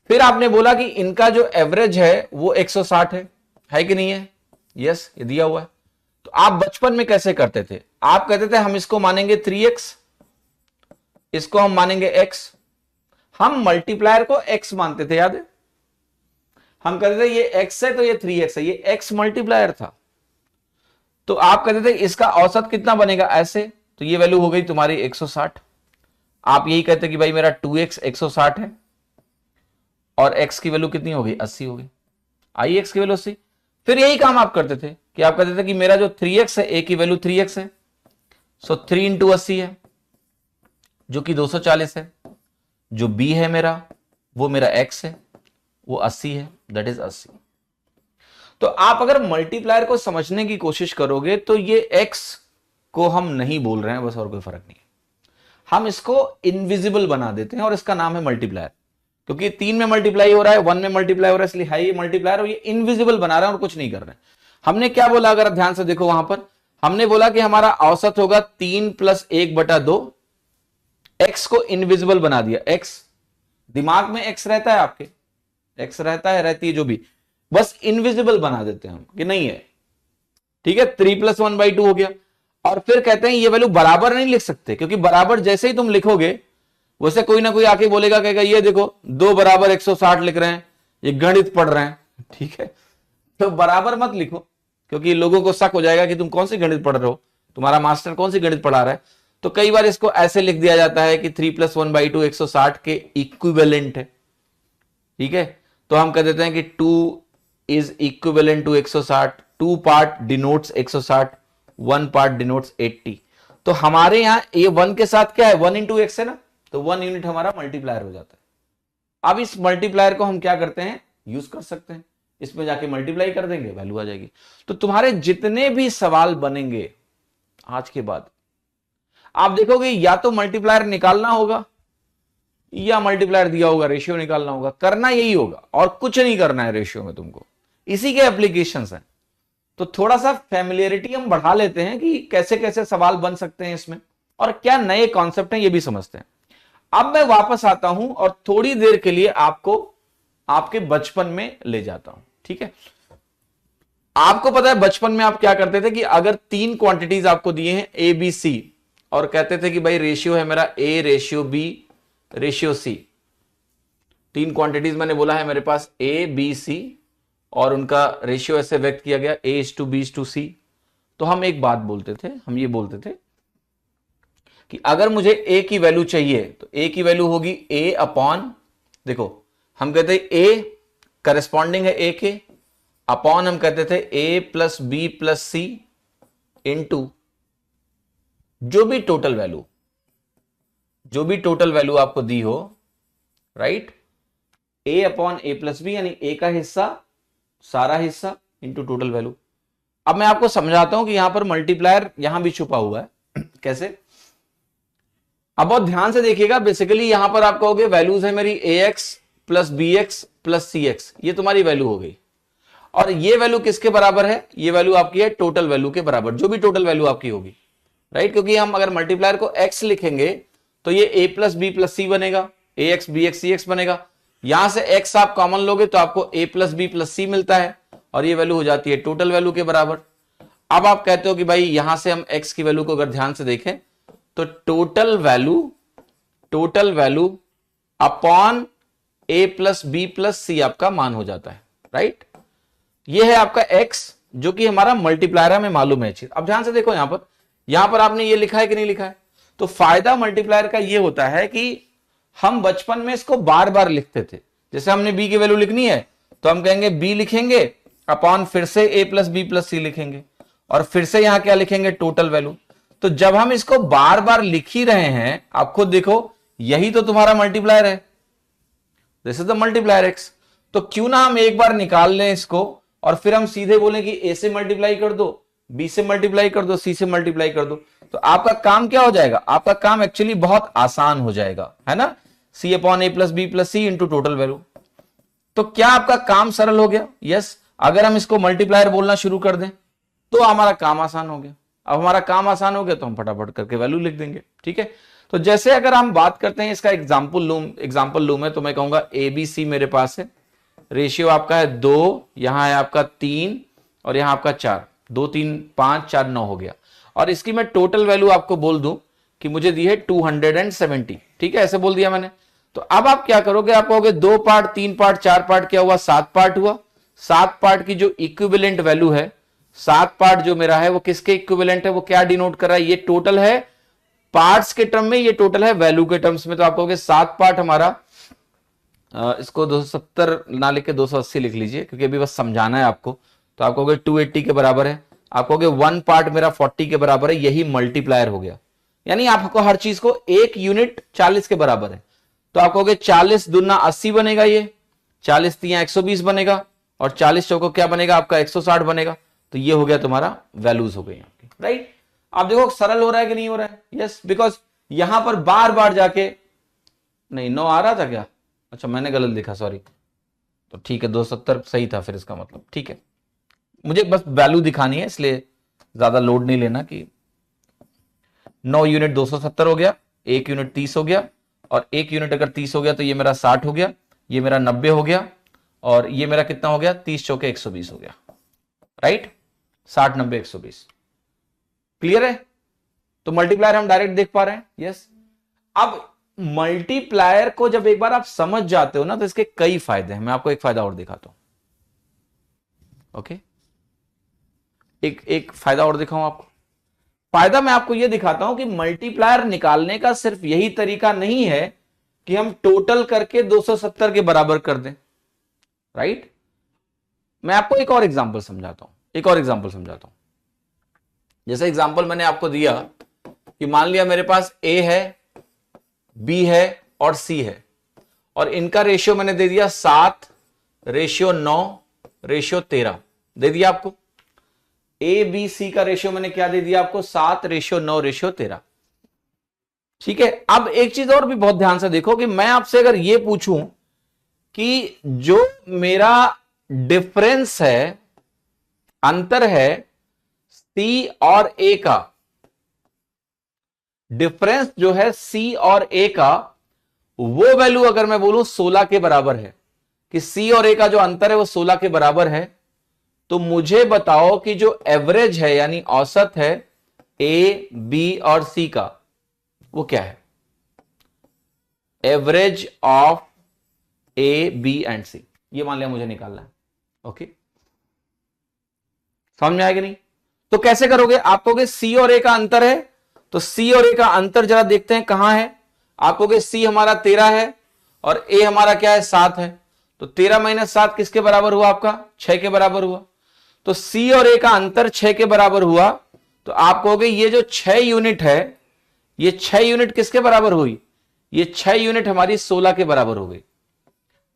फिर आपने बोला कि इनका जो एवरेज है वो 160 है कि नहीं है? यस, ये दिया हुआ है। तो आप बचपन में कैसे करते थे? आप कहते थे हम इसको मानेंगे 3x, इसको हम मानेंगे x। हम मल्टीप्लायर को x मानते थे, याद है? हम कहते थे ये x है तो ये 3x है, ये x मल्टीप्लायर था। तो आप कहते थे इसका औसत कितना बनेगा ऐसे, तो ये वैल्यू हो गई तुम्हारी 160। आप यही कहते कि भाई मेरा 2x 160 है और x की वैल्यू कितनी हो गई 80 हो गई, आई x की वैल्यू 80। फिर यही काम आप करते थे कि आप कहते थे कि मेरा जो 3x है, a की वैल्यू 3x है, सो 3 इंटू 80 है जो कि 240 है। जो b है मेरा वो मेरा x है, वो 80 है, दैट इज 80। तो आप अगर मल्टीप्लायर को समझने की कोशिश करोगे तो ये x को हम नहीं बोल रहे हैं बस, और कोई फर्क नहीं है। हम इसको इनविजिबल बना देते हैं और इसका नाम है मल्टीप्लायर, क्योंकि 3 में मल्टीप्लाई हो रहा है, 1 में मल्टीप्लाई हो रहा है, इसलिए है ये मल्टीप्लायर, और ये इनविजिबल बना रहा है और कुछ नहीं कर रहे हैं। हमने क्या बोला, अगर ध्यान से देखो वहां पर हमने बोला कि हमारा औसत होगा 3 + 1/2। एक्स को इनविजिबल बना दिया। एक्स दिमाग में एक्स रहता है, आपके एक्स रहता है, रहती है जो भी, बस इनविजिबल बना देते हैं हम कि नहीं है। ठीक है, 3 + 1/2 हो गया। और फिर कहते हैं ये वैल्यू बराबर नहीं लिख सकते, क्योंकि बराबर जैसे ही तुम लिखोगे वैसे कोई ना कोई आके बोलेगा, कहेगा ये देखो 2 = 160 लिख रहे हैं, ये गणित पढ़ रहे हैं। ठीक है, तो बराबर मत लिखो, क्योंकि लोगों को शक हो जाएगा कि तुम कौन सी गणित पढ़ रहे हो, तुम्हारा मास्टर कौन सी गणित पढ़ा रहा है। तो कई बार इसको ऐसे लिख दिया जाता है कि 3 + 1/2 160 के इक्विवेलेंट है। ठीक है, तो हम कह देते हैं कि 2 is equivalent to 160, 2 part denotes 160, 1 part denotes 80। तो हमारे यहां ये 1 के साथ क्या है, 1 × x है ना, तो 1 यूनिट हमारा मल्टीप्लायर हो जाता है। अब इस मल्टीप्लायर को हम क्या करते हैं, यूज कर सकते हैं, इसमें जाके मल्टीप्लाई कर देंगे, वैल्यू आ जाएगी। तो तुम्हारे जितने भी सवाल बनेंगे आज के बाद, आप देखोगे या तो मल्टीप्लायर निकालना होगा या मल्टीप्लायर दिया होगा रेशियो निकालना होगा, करना यही होगा और कुछ नहीं करना है रेशियो में तुमको, इसी के एप्लीकेशंस हैं। तो थोड़ा सा फैमिलियरिटी हम बढ़ा लेते हैं कि कैसे कैसे सवाल बन सकते हैं इसमें, और क्या नए कॉन्सेप्ट हैं ये भी समझते हैं। अब मैं वापस आता हूं और थोड़ी देर के लिए आपको आपके बचपन में ले जाता हूं। ठीक है, आपको पता है बचपन में आप क्या करते थे कि अगर 3 क्वांटिटीज आपको दिए हैं ए बी सी, और कहते थे कि भाई रेशियो है मेरा A:B:C, 3 क्वांटिटीज मैंने बोला है मेरे पास A, B, C, और उनका रेशियो ऐसे व्यक्त किया गया A:B:C। तो हम एक बात बोलते थे, हम ये बोलते थे कि अगर मुझे A की वैल्यू चाहिए तो A की वैल्यू होगी A/, देखो हम कहते हैं A करस्पॉन्डिंग है A के, अपॉन हम कहते थे A + B + C इंटू जो भी टोटल वैल्यू आपको दी हो, राइट, A/A + B, यानी A का हिस्सा, सारा हिस्सा इंटू टोटल वैल्यू। अब मैं आपको समझाता हूं कि यहां पर मल्टीप्लायर यहां भी छुपा हुआ है। कैसे, अब बहुत ध्यान से देखिएगा। बेसिकली यहां पर आप कहोगे वैल्यूज है मेरी AX + BX + CX, ये तुम्हारी वैल्यू हो गई। और ये वैल्यू किसके बराबर है, ये वैल्यू आपकी है टोटल वैल्यू के बराबर, जो भी टोटल वैल्यू आपकी होगी, राइट। क्योंकि हम अगर मल्टीप्लायर को x लिखेंगे तो ये A + B + C बनेगा, AX BX CX बनेगा। यहां से x आप कॉमन लोगे तो आपको A + B + C मिलता है, और ये वैल्यू हो जाती है टोटल वैल्यू के बराबर। अब आप कहते हो कि भाई यहां से हम x की वैल्यू को अगर ध्यान से देखें तो total value upon A + B + C आपका मान हो जाता है, राइट। ये है आपका x, जो कि हमारा मल्टीप्लायर है, हमें मालूम है चीज। अब ध्यान से देखो यहां पर आपने ये लिखा है कि नहीं लिखा है। तो फायदा मल्टीप्लायर का ये होता है कि हम बचपन में इसको बार बार लिखते थे। जैसे हमने b की वैल्यू लिखनी है तो हम कहेंगे b लिखेंगे अपॉन फिर से a प्लस बी प्लस सी लिखेंगे और फिर से यहां क्या लिखेंगे, टोटल वैल्यू। तो जब हम इसको बार बार लिख ही रहे हैं, आप खुद देखो, यही तो तुम्हारा मल्टीप्लायर है, this is the multiplier x। तो क्यों ना हम एक बार निकाल लें इसको और फिर हम सीधे बोलें कि a से मल्टीप्लाई कर दो, b से मल्टीप्लाई कर दो, c से मल्टीप्लाई कर दो। तो आपका काम क्या हो जाएगा, आपका काम एक्चुअली बहुत आसान हो जाएगा, है ना, c upon a plus b plus c into total value. तो क्या आपका काम सरल हो गया? यस। अगर हम इसको मल्टीप्लायर बोलना शुरू कर दें तो हमारा काम आसान हो गया। अब हमारा काम आसान हो गया तो हम फटाफट करके वैल्यू लिख देंगे, ठीक है। तो जैसे अगर हम बात करते हैं इसका एग्जांपल लूं मैं, तो मैं कहूंगा ABC मेरे पास है, रेशियो आपका है 2, यहां है आपका 3 और यहां आपका 4, 2 3 5 4 9 हो गया। और इसकी मैं टोटल वैल्यू आपको बोल दूं कि मुझे दी है 270, ठीक है, ऐसे बोल दिया मैंने। तो अब आप क्या करोगे, आप कहोगे 2 पार्ट 3 पार्ट 4 पार्ट क्या हुआ, 7 पार्ट हुआ। 7 पार्ट की जो इक्विवेलेंट वैल्यू है, 7 पार्ट जो मेरा है वो किसके इक्विवेलेंट है, वो क्या डिनोट कर रहा है, ये टोटल है पार्ट्स के टर्म में, ये टोटल है वैल्यू के टर्म्स में। तो आप कहोगे 7 पार्ट हमारा, इसको 270 ना लिख के 280 लिख लीजिए क्योंकि अभी बस समझाना है आपको। तो आप कहोगे 280 के बराबर है। आप कहोगे 1 पार्ट मेरा 40 के बराबर है, यही मल्टीप्लायर हो गया। यानी आपको हर चीज को 1 यूनिट 40 के बराबर है। तो आप कहोगे 40 दूना 80 बनेगा, ये 40 तिया 120 बनेगा और 40 चौको क्या बनेगा आपका 160 बनेगा। तो ये हो गया तुम्हारा वैल्यूज हो गई आपकी, राइट। आप देखो सरल हो रहा है कि नहीं हो रहा है, यस, बिकॉज यहां पर बार बार जाके, नहीं 9 आ रहा था क्या, अच्छा मैंने गलत लिखा, सॉरी। तो ठीक है 270 सही था फिर इसका मतलब, ठीक है। मुझे बस वैल्यू दिखानी है इसलिए ज्यादा लोड नहीं लेना कि 9 यूनिट 270 हो गया, 1 यूनिट 30 हो गया और 1 यूनिट अगर 30 हो गया तो ये मेरा 60 हो गया, ये मेरा 90 हो गया और ये मेरा कितना हो गया 30 चौके 120 हो गया, राइट। 60 90 120, क्लियर है। तो मल्टीप्लायर हम डायरेक्ट देख पा रहे हैं, यस। अब मल्टीप्लायर को जब एक बार आप समझ जाते हो ना तो इसके कई फायदे हैं। मैं आपको एक फायदा और दिखाता हूं, ओके। एक फायदा और दिखाऊं आपको। फायदा मैं आपको यह दिखाता हूं कि मल्टीप्लायर निकालने का सिर्फ यही तरीका नहीं है कि हम टोटल करके 270 के बराबर कर दें, राइट। मैं आपको एक और एग्जांपल समझाता हूं, जैसे एग्जांपल मैंने आपको दिया कि मान लिया मेरे पास A है, B है और C है और इनका रेशियो मैंने दे दिया 7 रेशियो 9 रेशियो 13 दे दिया आपको। ABC का रेशियो मैंने क्या दे दिया आपको, 7 रेशियो 9 रेशियो 13, ठीक है। अब एक चीज और भी बहुत ध्यान से देखो कि मैं आपसे अगर यह पूछूं कि जो मेरा डिफरेंस है, अंतर है C और A का, डिफरेंस जो है C और A का, वो वैल्यू अगर मैं बोलूं 16 के बराबर है, कि C और A का जो अंतर है वो 16 के बराबर है, तो मुझे बताओ कि जो एवरेज है यानी औसत है A, B और C का, वो क्या है। Average of A, B and C, ये मान लिया मुझे निकालना है, ओके। समझ में आएगा नहीं? तो कैसे करोगे, आप कहोगे C और A का अंतर है, तो C और A का अंतर जरा देखते हैं कहां है। आप कहोगे C हमारा 13 है और A हमारा क्या है 7 है, तो 13 माइनस 7 किसके बराबर हुआ आपका, 6 के बराबर हुआ। तो C और A का अंतर 6 के बराबर हुआ, तो आप कहोगे ये जो 6 यूनिट है, ये 6 यूनिट किसके बराबर हुई, ये 6 यूनिट हमारी 16 के बराबर हो गई,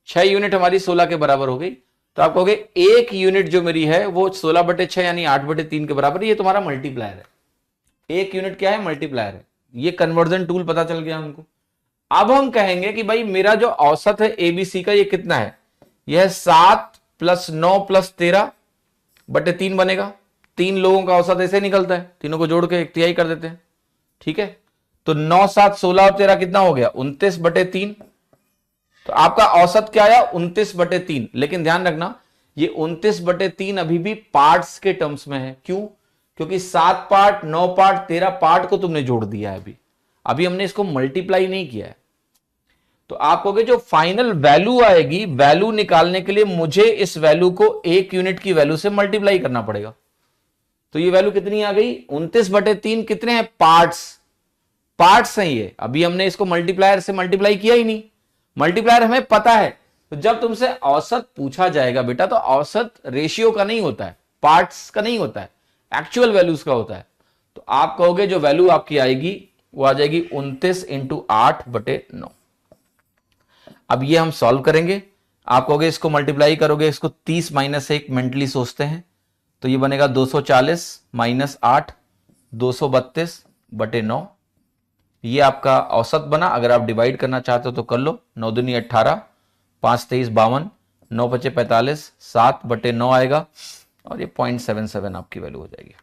6 यूनिट हमारी 16 के बराबर हो गई। तो आप कहोगे 1 यूनिट जो मेरी है वो 16/6 यानी 8/3 के बराबर, ये तुम्हारा मल्टीप्लायर है। 1 यूनिट क्या है, मल्टीप्लायर है। ये कन्वर्जन टूल पता चल गया हमको। अब हम कहेंगे कि भाई मेरा जो औसत है ABC का, ये कितना है, यह 7 + 9 + 13/3 बनेगा। 3 लोगों का औसत ऐसे निकलता है, तीनों को जोड़ के 1/3 कर देते हैं, ठीक है। तो 9 7 16 और 13 कितना हो गया, 29/3। तो आपका औसत क्या आया, 29/3। लेकिन ध्यान रखना ये 29/3 अभी भी पार्ट्स के टर्म्स में है। क्यों, क्योंकि 7 पार्ट 9 पार्ट 13 पार्ट को तुमने जोड़ दिया है, अभी हमने इसको मल्टीप्लाई नहीं किया है। तो आप कहोगे जो फाइनल वैल्यू आएगी, वैल्यू निकालने के लिए मुझे इस वैल्यू को 1 यूनिट की वैल्यू से मल्टीप्लाई करना पड़ेगा। तो ये वैल्यू कितनी आ गई, 29/3। कितने हैं, पार्ट्स हैं ये। अभी हमने इसको मल्टीप्लायर से मल्टीप्लाई किया ही नहीं। मल्टीप्लायर हमें पता है तो जब तुमसे औसत पूछा जाएगा बेटा, तो औसत रेशियो का नहीं होता है, पार्ट्स का नहीं होता है, एक्चुअल वैल्यूज का होता है। तो आप कहोगे जो वैल्यू आपकी आएगी वो आ जाएगी 29 इंटू 8/9। अब ये हम सॉल्व करेंगे। आप कहोगे इसको मल्टीप्लाई करोगे, इसको 30 माइनस 1 मेंटली सोचते हैं, तो ये बनेगा 240 माइनस 8, 232/9। ये आपका औसत बना। अगर आप डिवाइड करना चाहते हो तो कर लो। 9 दूनी 18, 5 23 52, 9 पचे 45, 7/9 आएगा और ये 0.77 आपकी वैल्यू हो जाएगी,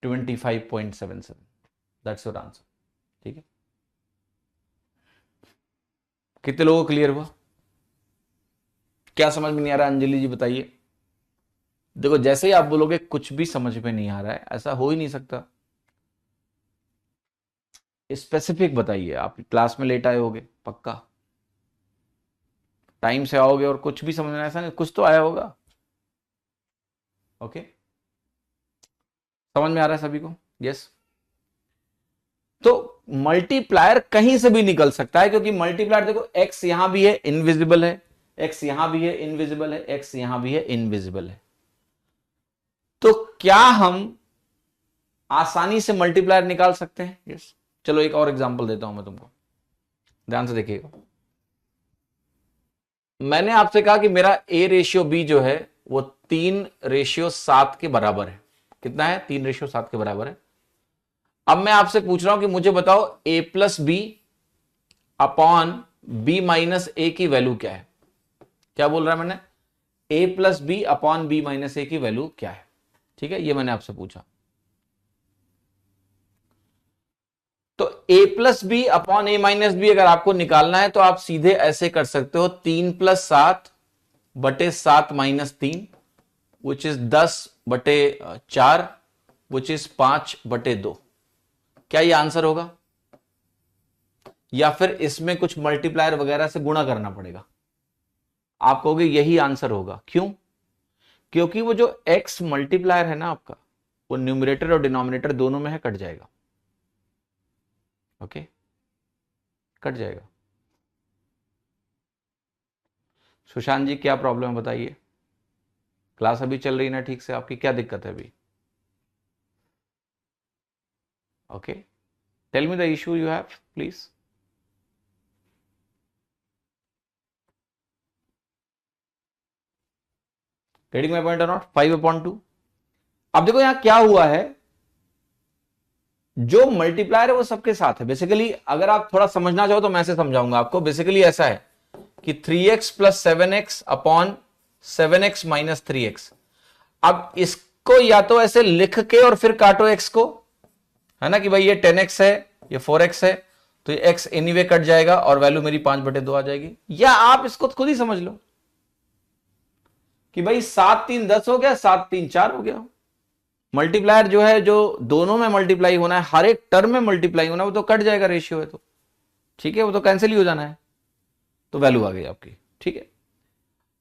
25.77। That's your answer. ठीक है, कितने लोगों को क्लियर हुआ? क्या समझ में नहीं आ रहा अंजलि जी बताइए। देखो जैसे ही आप बोलोगे कुछ भी समझ में नहीं आ रहा है, ऐसा हो ही नहीं सकता। स्पेसिफिक बताइए। आप क्लास में लेट आए होगे, पक्का टाइम से आओगे और कुछ भी समझ में, ऐसा नहीं, कुछ तो आया होगा। ओके, समझ में आ रहा है सभी को? यस। तो मल्टीप्लायर कहीं से भी निकल सकता है, क्योंकि मल्टीप्लायर देखो, एक्स यहां भी है इनविजिबल है, एक्स यहां भी है इनविजिबल है, एक्स यहां भी है इनविजिबल है। तो क्या हम आसानी से मल्टीप्लायर निकाल सकते हैं? यस। चलो एक और एग्जांपल देता हूं मैं तुमको, ध्यान से देखिएगा। मैंने आपसे कहा कि मेरा A रेशियो B जो है वो 3:7 के बराबर है। कितना है? 3:7 के बराबर है। अब मैं आपसे पूछ रहा हूं कि मुझे बताओ A plus B upon B minus A की वैल्यू क्या है? क्या बोल रहा है मैंने? A plus B upon B minus A की वैल्यू क्या है? ठीक है, ये मैंने आपसे पूछा। तो A plus B upon a minus b अगर आपको निकालना है तो आप सीधे ऐसे कर सकते हो, 3+7/7 minus 3 which is 10/4 which is 5/2। क्या ये आंसर होगा? या फिर इसमें कुछ मल्टीप्लायर वगैरह से गुणा करना पड़ेगा? आप कहोगे यही आंसर होगा। क्यों? क्योंकि वो जो x मल्टीप्लायर है ना आपका, वो न्यूमरेटर और डिनोमिनेटर दोनों में है, कट जाएगा। ओके, कट जाएगा। सुशांत जी क्या प्रॉब्लम है बताइए? क्लास अभी चल रही ना ठीक से? आपकी क्या दिक्कत है अभी? Okay, tell me the issue you have please. Getting my point और नॉट? 5/2। अब देखो यहां क्या हुआ है, जो मल्टीप्लायर है वो सबके साथ है। बेसिकली अगर आप थोड़ा समझना चाहो तो मैं ऐसे समझाऊंगा आपको। बेसिकली ऐसा है कि 3x plus 7x upon 7x minus 3x। अब इसको या तो ऐसे लिख के और फिर काटो x को, है ना, कि भाई ये 10x है, ये 4x है, तो ये x एनीवे कट जाएगा और वैल्यू मेरी 5/2 आ जाएगी। या आप इसको खुद ही समझ लो कि भाई 7 3 10 हो गया, 7 3 4 हो गया। मल्टीप्लायर जो है, जो दोनों में मल्टीप्लाई होना है, हर एक टर्म में मल्टीप्लाई होना है, वो तो कट जाएगा, रेशियो है तो ठीक है, वो तो कैंसिल ही हो जाना है, तो वैल्यू आ गई आपकी। ठीक है,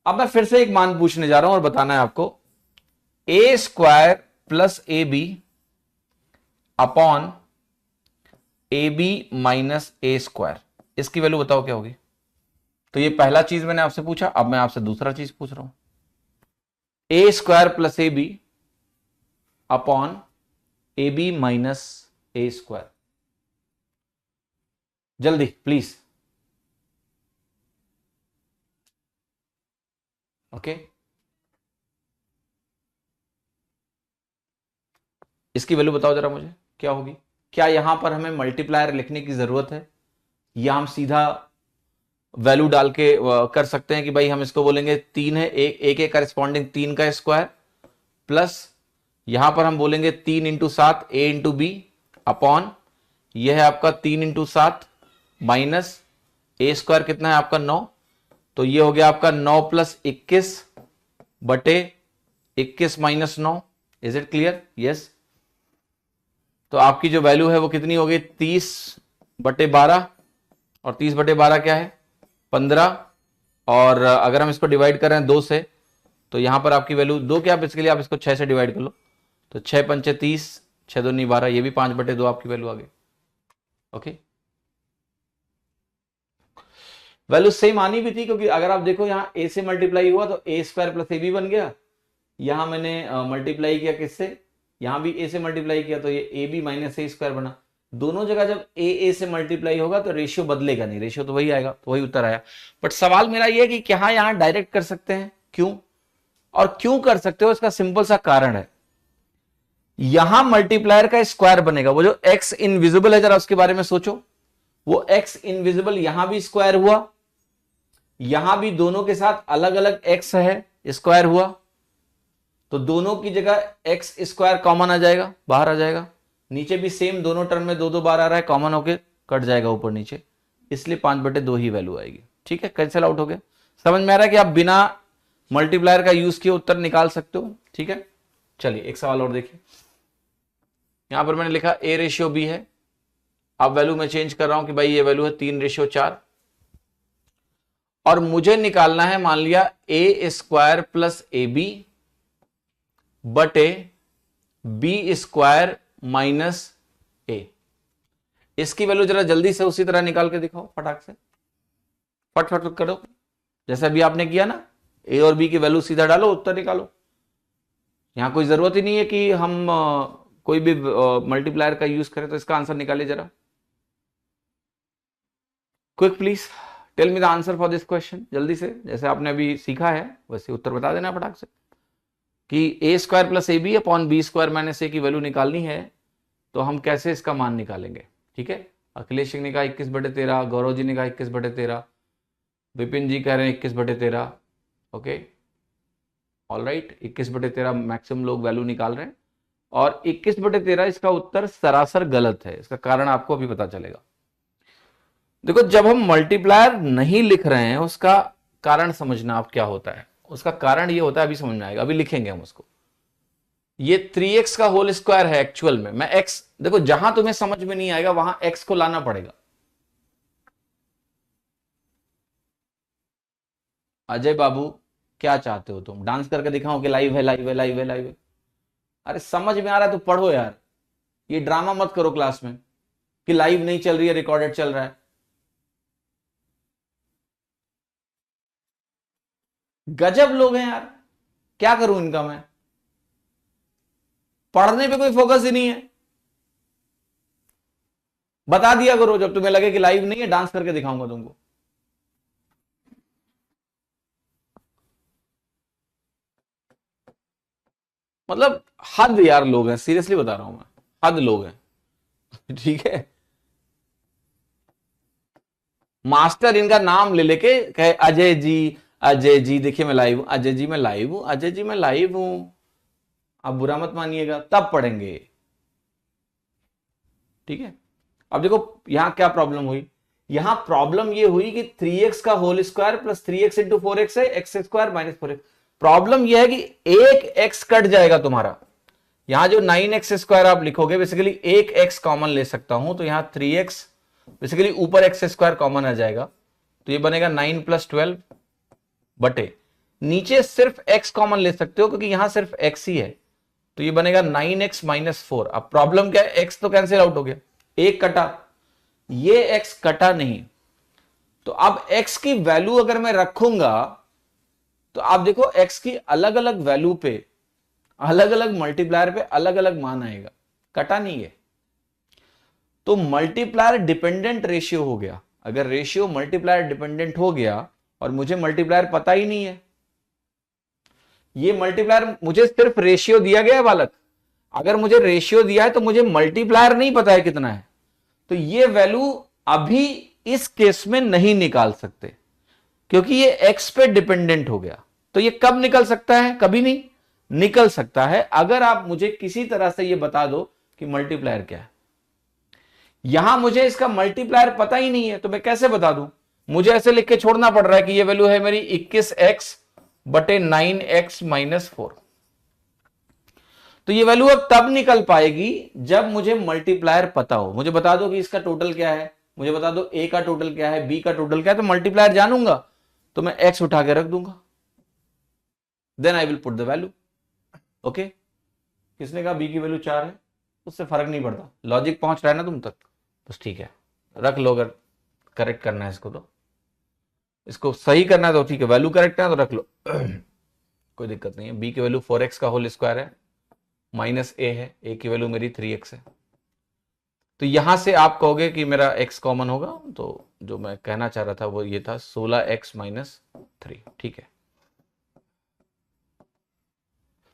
अब मैं फिर से एक मान पूछने जा रहा हूं और बताना है आपको। A² plus AB upon AB minus A², इसकी वैल्यू बताओ क्या होगी? तो ये पहला चीज मैंने आपसे पूछा, अब मैं आपसे दूसरा चीज पूछ रहा हूं। A² plus AB upon AB minus A², जल्दी प्लीज। ओके, इसकी वैल्यू बताओ जरा मुझे क्या होगी। क्या यहां पर हमें मल्टीप्लायर लिखने की जरूरत है, या हम सीधा वैल्यू डाल के कर सकते हैं कि भाई हम इसको बोलेंगे 3 है, एक के करस्पॉन्डिंग 3 का स्क्वायर, प्लस यहां पर हम बोलेंगे 3 into 7 A into b upon यह है आपका 3 इंटू 7 माइनस A² कितना है आपका 9, तो ये हो गया आपका 9 plus 21/21 minus 9। Is it clear? Yes. तो आपकी जो वैल्यू है वो कितनी हो गई? 30/12, और 30/12 क्या है? 15। और अगर हम इसको डिवाइड कर रहे हैं 2 से, तो यहां पर आपकी वैल्यू 2 क्या, आप इसके लिए आप इसको 6 से डिवाइड कर लो, तो 6 पंचे 30, 6 दूनी 12, ये भी 5/2 आपकी वैल्यू आ गई। ओके, वैल्यू सेम आनी भी थी, क्योंकि अगर आप देखो यहाँ a से मल्टीप्लाई हुआ तो a square plus A b बन गया। यहां मैंने मल्टीप्लाई किया किससे, यहां भी a से मल्टीप्लाई किया तो ये a b minus a square बना। दोनों जगह जब a से मल्टीप्लाई होगा तो रेशियो बदलेगा नहीं, रेशियो तो वही आएगा, तो वही उत्तर आया। बट सवाल मेरा ये कि क्या यहां डायरेक्ट कर सकते हैं, क्यों, और क्यों कर सकते हो, इसका सिंपल सा कारण है। यहां मल्टीप्लायर का स्क्वायर बनेगा, वो जो x इनविजिबल है जरा उसके बारे में सोचो, वो x इनविजिबल यहां भी स्क्वायर हुआ, यहां भी दोनों के साथ अलग अलग x है, स्क्वायर हुआ, तो दोनों की जगह x स्क्वायर कॉमन आ जाएगा, बाहर आ जाएगा। नीचे भी सेम दोनों टर्म में दो दो बार आ रहा है, कॉमन होके कट जाएगा ऊपर नीचे, इसलिए 5/2 ही वैल्यू आएगी। ठीक है, कैंसिल आउट हो गया। समझ में आ रहा है कि आप बिना मल्टीप्लायर का यूज किए उत्तर निकाल सकते हो। ठीक है, चलिए एक सवाल और देखिए। यहां पर मैंने लिखा a/b है, अब वैल्यू में चेंज कर रहा हूं कि भाई ये वैल्यू है 3/4, और मुझे निकालना है मान लिया a square plus A b बटे बी स्क्वायर माइनस ए। इसकी वैल्यू जरा जल्दी से उसी तरह निकाल के दिखाओ, फटाक से, फट फट करो, जैसे अभी आपने किया ना, ए और बी की वैल्यू सीधा डालो, उत्तर निकालो। यहां कोई जरूरत ही नहीं है कि हम कोई भी मल्टीप्लायर का यूज करें, तो इसका आंसर निकालिए जरा, quick please tell me the answer for this question, जल्दी से, जैसे आपने अभी सीखा है वैसे उत्तर बता देना फटाक से, कि A square plus A B upon B square minus A की वैल्यू निकालनी है, तो हम कैसे इसका मान निकालेंगे। ठीक है, अखिलेश सिंह ने कहा 21/13, गौरव जी ने कहा 21/13, विपिन जी कह रहे हैं 21/13। ओके, ऑल राइट, 21/13 मैक्सिमम लोग वैल्यू निकाल रहे हैं, और 21/13 इसका उत्तर सरासर गलत है। इसका कारण आपको अभी पता चलेगा। देखो, जब हम मल्टीप्लायर नहीं लिख रहे हैं उसका कारण समझना आप क्या होता है। उसका कारण ये होता है, अभी समझ में आएगा, अभी लिखेंगे हम उसको। ये 3x का होल स्क्वायर है एक्चुअल में, मैं x, देखो जहां तुम्हें समझ में नहीं आएगा वहां x को लाना पड़ेगा। अजय बाबू, क्या चाहते हो तुम, डांस करके दिखाओ कि लाइव है लाइव है लाइव है लाइव है? अरे समझ में आ रहा है तो पढ़ो यार, ये ड्रामा मत करो क्लास में कि लाइव नहीं चल रही है, रिकॉर्डेड चल रहा है। गजब लोग हैं यार, क्या करूं इनका मैं, पढ़ने पे कोई फोकस ही नहीं है। बता दिया करो जब तुम्हें लगे कि लाइव नहीं है, डांस करके दिखाऊंगा तुमको। मतलब हद यार लोग हैं, सीरियसली बता रहा हूं मैं, हद लोग हैं। ठीक है, मास्टर इनका नाम ले लेके कहे अजय जी, अजय जी देखिए मैं लाइव हूं, अजय जी मैं लाइव हूं, अजय जी मैं लाइव हूं। आप बुरा मत मानिएगा, तब पढ़ेंगे। ठीक है, अब देखो यहां क्या प्रॉब्लम हुई, यहां प्रॉब्लम ये हुई कि 3x का whole square plus 3x into 4x है, x square minus 4x। Problem यह है कि एक x कट जाएगा तुम्हारा, यहां जो 9x स्क्वायर आप लिखोगे बेसिकली एक x कॉमन ले सकता हूं, तो यहां 3x बेसिकली ऊपर एक्स स्क्वायर कॉमन आ जाएगा, तो ये बनेगा 9 + 12 बटे नीचे सिर्फ x कॉमन ले सकते हो क्योंकि यहां सिर्फ x ही है, तो ये बनेगा 9x - 4। अब प्रॉब्लम क्या है, x तो कैंसिल आउट हो गया, एक कटा, ये x कटा नहीं, तो अब x की वैल्यू अगर मैं रखूंगा तो आप देखो x की अलग अलग वैल्यू पे अलग अलग मल्टीप्लायर पे अलग अलग मान आएगा, कटा नहीं है। तो मल्टीप्लायर डिपेंडेंट रेशियो हो गया। अगर रेशियो मल्टीप्लायर डिपेंडेंट हो गया और मुझे मल्टीप्लायर पता ही नहीं है, ये मल्टीप्लायर मुझे सिर्फ रेशियो दिया गया है बालक, अगर मुझे रेशियो दिया है तो मुझे मल्टीप्लायर नहीं पता है कितना है, तो ये वैल्यू अभी इस केस में नहीं निकाल सकते क्योंकि ये एक्स पे डिपेंडेंट हो गया। तो ये कब निकल सकता है, कभी नहीं निकल सकता है अगर आप मुझे किसी तरह से ये बता दो कि मल्टीप्लायर क्या है। यहां मुझे इसका मल्टीप्लायर पता ही नहीं है तो मैं कैसे बता दूं, मुझे ऐसे लिख के छोड़ना पड़ रहा है कि ये वैल्यू है मेरी 21x बटे 9x - 4। तो ये वैल्यू अब तब निकल पाएगी जब मुझे मल्टीप्लायर पता हो, मुझे बता दो कि इसका टोटल क्या है, मुझे बता दो a का टोटल क्या है, b का टोटल क्या है, तो मल्टीप्लायर जानूंगा तो मैं x उठा के रख दूंगा, then I will put the value. Okay, किसने कहा b की वैल्यू 4 है, उससे फर्क नहीं पड़ता, लॉजिक पहुंच रहा है ना तुम तक, बस ठीक है, रख लो अगर करेक्ट करना है इसको तो। इसको सही करना है तो ठीक है, वैल्यू करेक्ट है तो रख लो कोई दिक्कत नहीं है। b की वैल्यू 4x का होल स्क्वायर है, माइनस a है, a की वैल्यू मेरी 3x है। तो यहां से आप कहोगे कि मेरा x कॉमन होगा, तो जो मैं कहना चाह रहा था वो ये था 16x माइनस 3, ठीक है।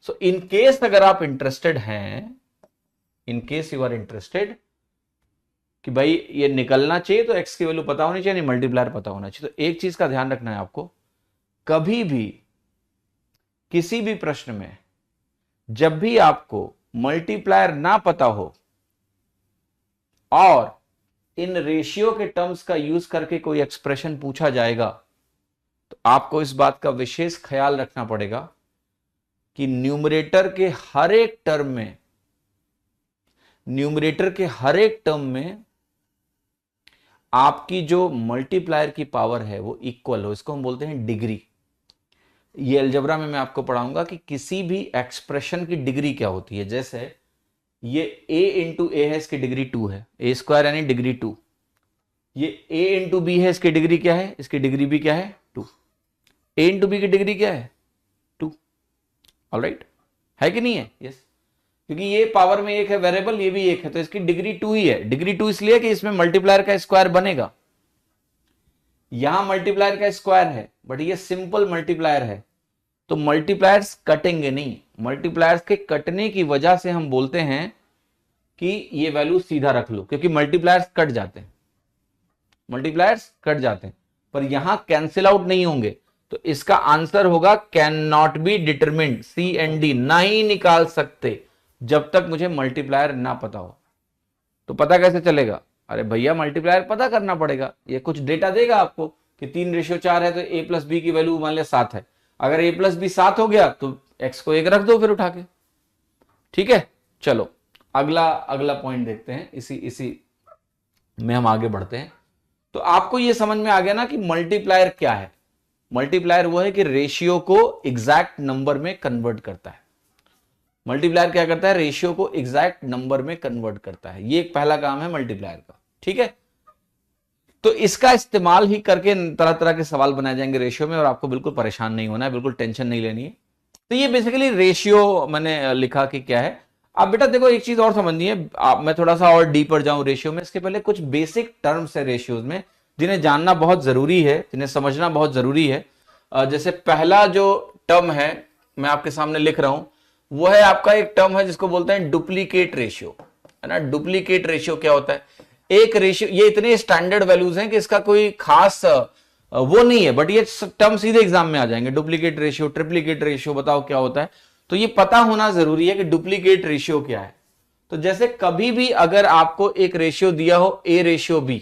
सो इन केस अगर आप इंटरेस्टेड हैं, in case you are interested कि भाई ये निकलना चाहिए तो x की वैल्यू पता होनी चाहिए, नहीं मल्टीप्लायर पता होना चाहिए। तो एक चीज का ध्यान रखना है आपको, कभी भी किसी भी प्रश्न में जब भी आपको मल्टीप्लायर ना पता हो और इन रेशियो के टर्म्स का यूज करके कोई एक्सप्रेशन पूछा जाएगा, तो आपको इस बात का विशेष ख्याल रखना पड़ेगा कि न्यूमरेटर के हर एक टर्म में, न्यूमरेटर के हर एक टर्म में आपकी जो मल्टीप्लायर की पावर है वो इक्वल हो। इसको हम बोलते हैं डिग्री। ये अलजेब्रा में मैं आपको पढ़ाऊंगा कि किसी भी एक्सप्रेशन की डिग्री क्या होती है। जैसे ये a इंटू ए है, इसकी डिग्री 2 है, ए स्क्वायर यानी डिग्री 2। ये a इंटू बी है, इसकी डिग्री क्या है, इसकी डिग्री भी क्या है 2। a इंटू बी की डिग्री क्या है 2। ऑलराइट, है कि नहीं है? यस, क्योंकि ये पावर में एक है वेरिएबल, ये भी एक है, तो इसकी डिग्री 2 ही है। डिग्री 2 इसलिए कि इसमें मल्टीप्लायर का स्क्वायर बनेगा। यहां मल्टीप्लायर का स्क्वायर है बट ये सिंपल मल्टीप्लायर है, तो मल्टीप्लायर्स कटेंगे नहीं। मल्टीप्लायर्स के कटने की वजह से हम बोलते हैं कि ये वैल्यू सीधा रख लो, क्योंकि मल्टीप्लायर्स कट जाते हैं, मल्टीप्लायर्स कट जाते हैं, पर यहां कैंसिल आउट नहीं होंगे। तो इसका आंसर होगा can not be determined, c and d, नहीं निकाल सकते जब तक मुझे मल्टीप्लायर ना पता हो। तो पता कैसे चलेगा? अरे भैया मल्टीप्लायर पता करना पड़ेगा। ये कुछ डेटा देगा आपको कि 3:4 है, तो a प्लस बी की वैल्यू मान लिया 7 है। अगर a प्लस बी 7 हो गया तो x को 1 रख दो फिर उठा के, ठीक है। चलो अगला पॉइंट देखते हैं, इसी में हम आगे बढ़ते हैं। तो आपको ये समझ में आ गया ना कि मल्टीप्लायर क्या है। मल्टीप्लायर वो है कि रेशियो को एग्जैक्ट नंबर में कन्वर्ट करता है। मल्टीप्लायर क्या करता है? रेशियो को एग्जैक्ट नंबर में कन्वर्ट करता है। ये एक पहला काम है मल्टीप्लायर का, ठीक है। तो इसका इस्तेमाल ही करके तरह तरह के सवाल बनाए जाएंगे रेशियो में, और आपको बिल्कुल परेशान नहीं होना है, बिल्कुल टेंशन नहीं लेनी है। तो ये बेसिकली रेशियो मैंने लिखा कि क्या है। अब बेटा देखो एक चीज और समझनी है, मैं थोड़ा सा और डीपर जाऊं रेशियो में, इसके पहले कुछ बेसिक टर्म्स है रेशियोज में जिन्हें जानना बहुत जरूरी है, जिन्हें समझना बहुत जरूरी है। जैसे पहला जो टर्म है मैं आपके सामने लिख रहा हूं, वो है आपका एक टर्म है जिसको बोलते हैं डुप्लीकेट रेशियो, है ना। डुप्लीकेट रेशियो क्या होता है? एक रेशियो, ये इतने स्टैंडर्ड वैल्यूज हैं कि इसका कोई खास वो नहीं है, बट ये टर्म सीधे एग्जाम में आ जाएंगे। डुप्लीकेट रेशियो, ट्रिप्लीकेट रेशियो, बताओ क्या होता है। तो ये पता होना जरूरी है कि डुप्लीकेट रेशियो क्या है। तो जैसे कभी भी अगर आपको एक रेशियो दिया हो a रेशियो b,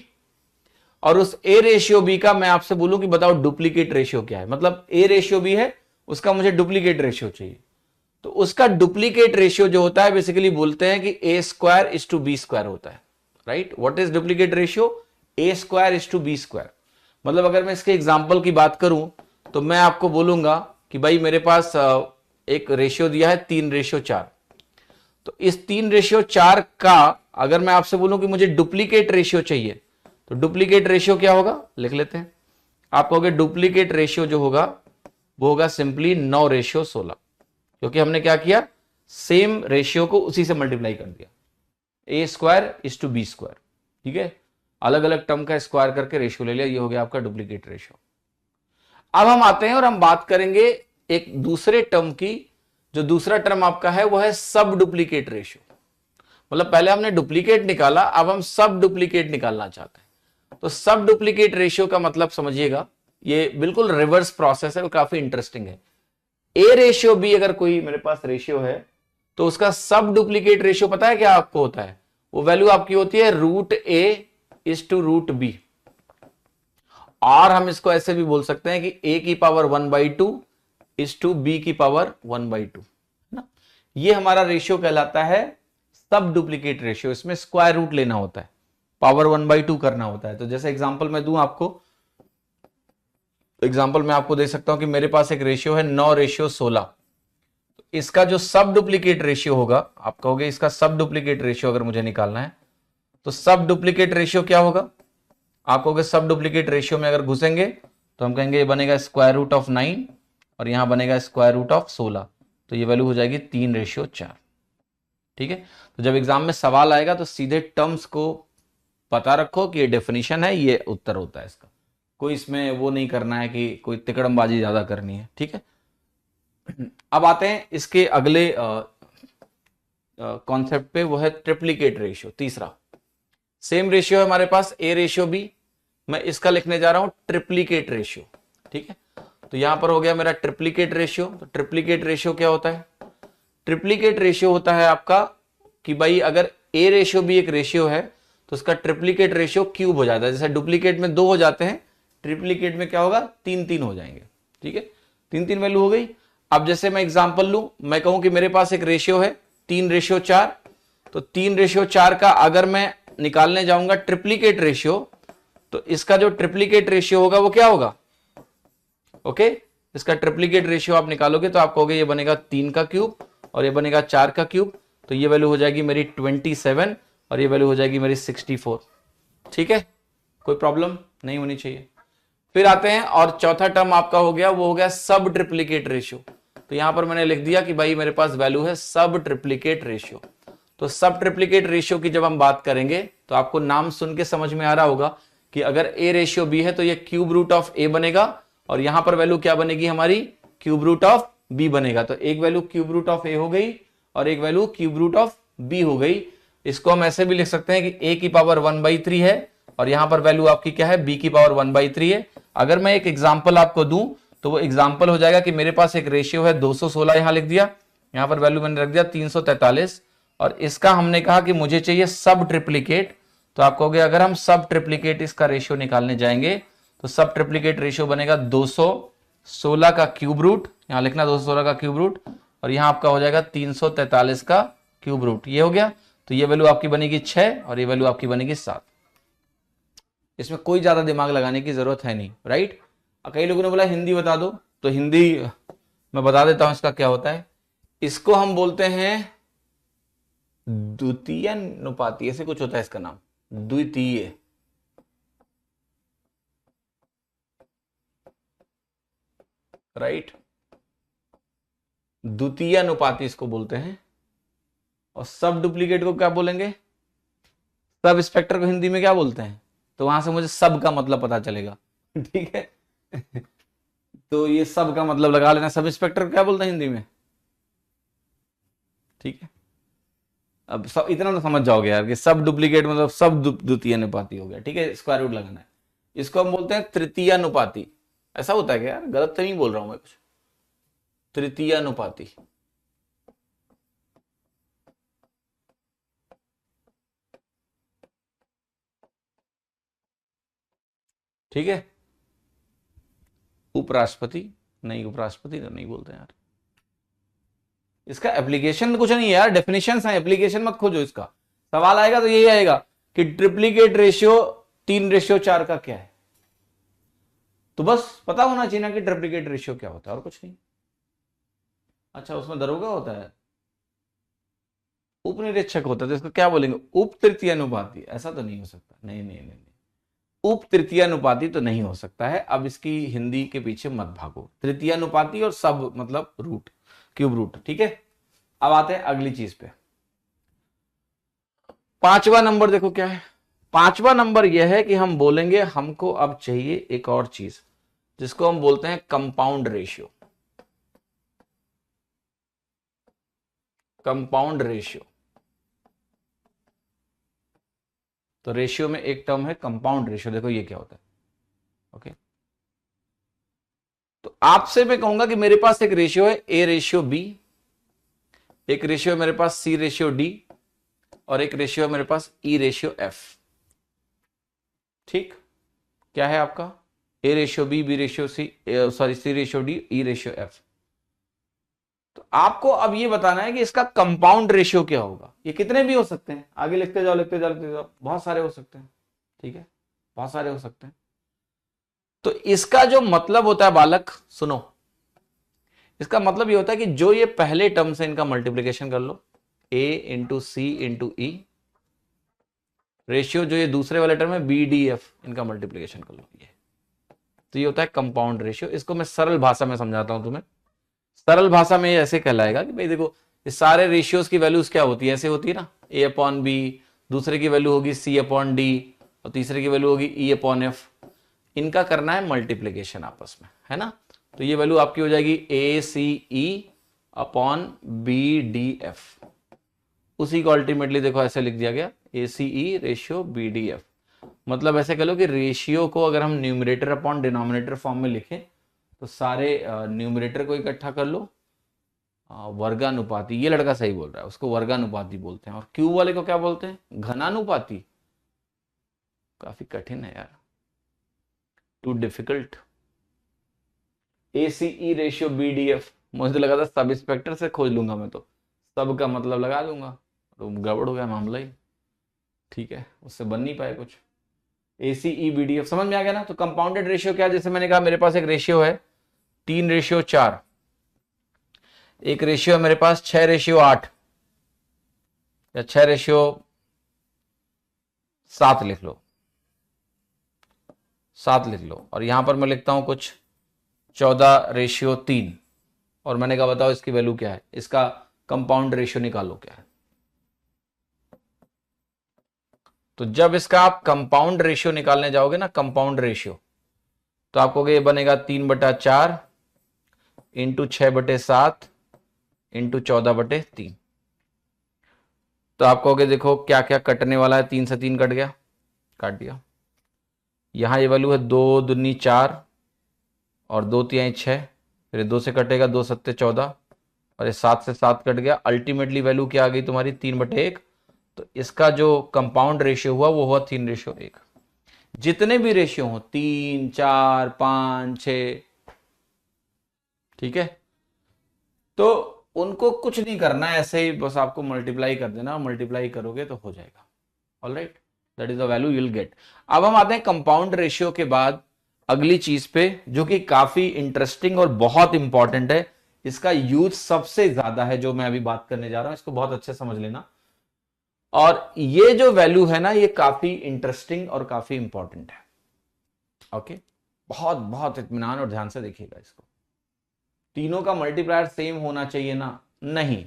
और उस a रेशियो b का मैं आपसे बोलूं कि बताओ डुप्लीकेट रेशियो क्या है, मतलब a रेशियो b है, उसका मुझे डुप्लीकेट रेशियो चाहिए, तो उसका डुप्लीकेट रेशियो जो होता है बेसिकली बोलते हैं कि a square is to b square होता है, right. What is duplicate ratio? a square is to b square. मतलब अगर मैं इसके एग्जांपल की बात करूं तो मैं आपको बोलूंगा कि भाई मेरे पास एक रेशियो दिया है 3:4, तो इस 3:4 का अगर मैं आपसे बोलूं कि मुझे डुप्लीकेट रेशियो चाहिए, तो डुप्लीकेट रेशियो क्या होगा लिख लेते हैं। आप कहोगे डुप्लीकेट रेशियो जो होगा वो होगा सिंपली 9:16, क्योंकि हमने क्या किया, सेम रेशियो को उसी से मल्टीप्लाई कर दिया, a square is to b square, ठीक है। अलग अलग टर्म का स्क्वायर करके रेशियो ले लिया, ये हो गया आपका डुप्लीकेट रेशियो। अब हम आते हैं और हम बात करेंगे एक दूसरे टर्म की। जो दूसरा टर्म आपका है वो है सब डुप्लीकेट रेशियो। मतलब पहले हमने डुप्लीकेट निकाला, अब हम सब डुप्लीकेट निकालना चाहते हैं। तो सब डुप्लीकेट रेशियो का मतलब समझिएगा, ये बिल्कुल रिवर्स प्रोसेस है और काफी इंटरेस्टिंग है। a रेशियो b अगर कोई मेरे पास रेशियो है तो उसका सब डुप्लीकेट रेशियो पता है क्या आपको होता है? वो वैल्यू आपकी होती है √a इज टू √b, और हम इसको ऐसे भी बोल सकते हैं कि a की पावर 1/2 इज टू b की पावर 1/2, ना। ये हमारा रेशियो कहलाता है सब डुप्लीकेट रेशियो। इसमें स्क्वायर रूट लेना होता है, पावर 1/2 करना होता है। तो जैसे एग्जांपल मैं दूं आपको, एग्जांपल मैं आपको दे सकता हूं कि मेरे पास एक रेशियो है 9:16, तो इसका जो सब डुप्लीकेट रेशियो होगा, आप कहोगे इसका सब डुप्लीकेट रेशियो अगर मुझे निकालना है तो सब डुप्लीकेट रेशियो क्या होगा? आप कहोगे सब डुप्लीकेट रेशियो में अगर घुसेंगे तो हम कहेंगे ये बनेगा स्क्वायर रूट ऑफ 9 और यहां बनेगा स्क्वायर रूट ऑफ 16, तो ये वैल्यू हो जाएगी 3:4। ठीक है, तो जब एग्जाम में सवाल आएगा तो सीधे टर्म्स को पता रखो कि ये डेफिनेशन है, ये उत्तर होता है इसका। कोई इसमें वो नहीं करना है कि कोई तिकड़मबाजी ज्यादा करनी है। ठीक है, अब आते हैं इसके अगले कॉन्सेप्ट पे, वो है ट्रिप्लीकेट रेशियो। तीसरा सेम रेशियो है हमारे पास ए रेशियो बी, मैं इसका लिखने जा रहा हूं ट्रिप्लीकेट रेशियो। ठीक है, तो यहां पर हो गया मेरा ट्रिप्लीकेट रेशियो। तो ट्रिप्लीकेट रेशियो क्या होता है? ट्रिप्लीकेट रेशियो होता है आपका कि भाई अगर ए रेशियो बी एक रेशियो है तो उसका ट्रिप्लीकेट रेशियो क्यूब हो जाता है। जैसे डुप्लीकेट में 2 हो जाते हैं, ट्रिप्लीकेट में क्या होगा? 3-3 हो जाएंगे। ठीक है, 3-3 वैल्यू हो गई। अब जैसे मैं एग्जांपल लूं, मैं कहूं कि मेरे पास एक रेशियो है 3:4, तो 3:4 का अगर मैं निकालने जाऊंगा ट्रिप्लीकेट रेशियो, तो इसका जो ट्रिप्लीकेट रेशियो होगा वो क्या होगा? ओके, इसका ट्रिप्लीकेट रेशियो आप निकालोगे तो आप कहोगे ये बनेगा 3 का क्यूब और ये बनेगा 4 का क्यूब, तो ये वैल्यू हो जाएगी मेरी 27 और ये वैल्यू हो जाएगी मेरी 64। ठीक है, कोई प्रॉब्लम नहीं होनी चाहिए। फिर आते हैं और चौथा टर्म आपका हो गया, वो हो गया सब ट्रिप्लीकेट रेशियो। तो यहां पर मैंने लिख दिया कि भाई मेरे पास वैल्यू है सब ट्रिप्लीकेट रेशियो। तो सब ट्रिप्लीकेट रेशियो की जब हम बात करेंगे तो आपको नाम सुन के समझ में आ रहा होगा कि अगर ए रेशियो बी है तो ये क्यूब रूट ऑफ ए बनेगा और यहां पर वैल्यू क्या बनेगी हमारी? क्यूब रूट ऑफ बी बनेगा। तो एक value cube root of a हो गई और एक value cube root of b हो गई। इसको हम ऐसे भी लिख सकते हैं कि a की पावर 1/3 है और यहां पर वैल्यू आपकी क्या है? b की पावर 1/3 है। अगर मैं एक एग्जांपल आपको दूं तो वो एग्जांपल हो जाएगा कि मेरे पास एक रेशियो है 216, यहां लिख दिया, यहां पर वैल्यू मैंने रख दिया 343 और इसका हमने कहा कि मुझे चाहिए सब ट्रिप्लीकेट। तो आप कहोगे अगर हम सब ट्रिप्लीकेट इसका रेशियो निकालने जाएंगे तो सब ट्रिप्लीकेट रेशियो बनेगा 216 का क्यूब रूट, यहां लिखना 216 का क्यूब रूट और यहां आपका हो जाएगा 343 का क्यूब रूट। ये हो गया, तो ये वैल्यू आपकी बनेगी 6 और ये वैल्यू आपकी बनेगी 7। इसमें कोई ज्यादा दिमाग लगाने की जरूरत है नहीं, राइट। कई लोगों ने बोला हिंदी बता दो, तो हिंदी मैं बता देता हूं इसका क्या होता है। इसको हम बोलते हैं द्वितीय अनुपाती, ऐसे कुछ होता है इसका नाम, द्वितीय। राइट, द्वितीय अनुपाती इसको बोलते हैं। और सब डुप्लीकेट को क्या बोलेंगे? सब इंस्पेक्टर को हिंदी में क्या बोलते हैं? तो वहां से मुझे सब का मतलब पता चलेगा। ठीक है तो ये सब का मतलब लगा लेना, सब इंस्पेक्टर क्या बोलते हैं हिंदी में। ठीक है, अब सब इतना तो समझ जाओगे यार कि सब डुप्लीकेट मतलब सब द्वितीय अनुपाती हो गया। ठीक है, स्क्वायर रूट लगाना है। इसको हम बोलते हैं तृतीय अनुपाती। ऐसा होता है क्या यार? गलत तो नहीं बोल रहा हूं मैं कुछ? तृतीय अनुपाती। ठीक है, उपराष्ट्रपति नहीं, उपराष्ट्रपति तो नहीं बोलते यार। इसका एप्लीकेशन कुछ नहीं है यार, डेफिनेशन है, एप्लीकेशन मत खोजो। इसका सवाल आएगा तो यही आएगा कि ट्रिप्लीकेट रेशियो 3:4 का क्या है। तो बस पता होना चाहिए ना कि ट्रिप्लीकेट रेशियो क्या होता है, और कुछ नहीं। अच्छा, उसमें दरोगा होता है, उपनिरीक्षक होता है, तो इसको क्या बोलेंगे? उप तृतीय अनुपाती। ऐसा तो नहीं हो सकता, नहीं नहीं नहीं, नहीं। उप तृतीय अनुपाती तो नहीं हो सकता है। अब इसकी हिंदी के पीछे मत भागो। तृतीय अनुपाती और सब मतलब रूट, क्यूब रूट। ठीक है, अब आते हैं अगली चीज पे। 5वां नंबर देखो क्या है। 5वां नंबर यह है कि हम बोलेंगे हमको अब चाहिए एक और चीज जिसको हम बोलते हैं कंपाउंड रेशियो। कंपाउंड रेशियो, तो रेशियो में एक टर्म है कंपाउंड रेशियो। देखो ये क्या होता है। ओके, तो आपसे मैं कहूंगा कि मेरे पास एक रेशियो है ए रेशियो बी, एक रेशियो है मेरे पास सी रेशियो डी और एक रेशियो है मेरे पास ई रेशियो एफ। ठीक, क्या है आपका? A ratio b ratio c, sorry c ratio d, e ratio f. तो आपको अब ये बताना है कि इसका कंपाउंड रेशियो क्या होगा। ये कितने भी हो सकते हैं, आगे लिखते जाओ लिखते जाओ लिखते जाओ, बहुत सारे हो सकते हैं। ठीक है, बहुत सारे हो सकते हैं। तो इसका जो मतलब होता है बालक, सुनो, इसका मतलब ये होता है कि जो ये पहले टर्म से इनका मल्टीप्लीकेशन कर लो, a into c into e, ratio जो ये दूसरे वाले टर्म है बी डी एफ, इनका मल्टीप्लीकेशन कर लो। ये तो ये होता है कंपाउंड रेशियो। इसको मैं सरल भाषा में समझाता हूं तुम्हें। सरल भाषा में ये ऐसे कहलाएगा कि भाई देखो, ये सारे रेशियोज की वैल्यूज क्या होती है, ऐसे होती है ना, ए अपॉन बी, दूसरे की वैल्यू होगी सी अपॉन डी, और तीसरे की वैल्यू होगी ई अपॉन एफ। इनका करना है मल्टीप्लीकेशन आपस में, है ना। तो ये वैल्यू आपकी हो जाएगी A C E upon B D F. उसी को अल्टीमेटली देखो ऐसे लिख दिया गया, A C E ratio B D F. मतलब ऐसे कह लो कि रेशियो को अगर हम न्यूमरेटर अपॉन डिनोमिनेटर फॉर्म में लिखें तो सारे न्यूमरेटर को इकट्ठा कर लो, वर्गानुपाती, ये लड़का सही बोल रहा है, उसको वर्गानुपाती बोलते हैं। और क्यू वाले को क्या बोलते हैं, घनानुपाती। काफी कठिन है यार, too difficult. ACE ratio BDF, मुझे तो लगा था सब इंस्पेक्टर से खोज लूंगा मैं, तो सब का मतलब लगा दूंगा, तो गड़बड़ हो गया मामला ही। ठीक है, उससे बन नहीं पाए कुछ। ACE BDF समझ में आ गया ना। तो कंपाउंडेड रेशियो क्या, जैसे मैंने कहा मेरे पास एक रेशियो है 3:4, एक रेशियो है मेरे पास 6:8 या 6:7 लिख लो, 7 लिख लो। और यहां पर मैं लिखता हूं कुछ 14:3, और मैंने कहा बताओ इसकी वैल्यू क्या है, इसका कंपाउंड रेशियो निकालो क्या है। तो जब इसका आप कंपाउंड रेशियो निकालने जाओगे ना, कंपाउंड रेशियो, तो आपको ये बनेगा 3/4 इंटू 6/7 इंटू 14/3। तो आप कहोगे देखो क्या क्या कटने वाला है, 3 से 3 कट गया, काट दिया। यहां ये वैल्यू है 2 दूनी 4 और 2 तिहाई 6, फिर 2 से कटेगा, 2 सत्ते 14, और ये 7 से 7 कट गया। अल्टीमेटली वैल्यू क्या आ गई तुम्हारी, 3/1। तो इसका जो कंपाउंड रेशियो हुआ वो हुआ 3:1। जितने भी रेशियो हो, 3, 4, 5, 6, ठीक है, तो उनको कुछ नहीं करना है, ऐसे ही बस आपको मल्टीप्लाई कर देना, मल्टीप्लाई करोगे तो हो जाएगा। Alright, that is the value you will get. अब हम आते हैं कंपाउंड रेशियो के बाद अगली चीज पे, जो कि काफी इंटरेस्टिंग और बहुत इंपॉर्टेंट है। इसका यूज सबसे ज्यादा है, जो मैं अभी बात करने जा रहा हूं, इसको बहुत अच्छे समझ लेना। और ये जो वैल्यू है ना, ये काफी इंटरेस्टिंग और काफी इंपॉर्टेंट है। ओके, बहुत बहुत इत्मीनान और ध्यान से देखिएगा इसको। तीनों का मल्टीप्लायर सेम होना चाहिए ना, नहीं,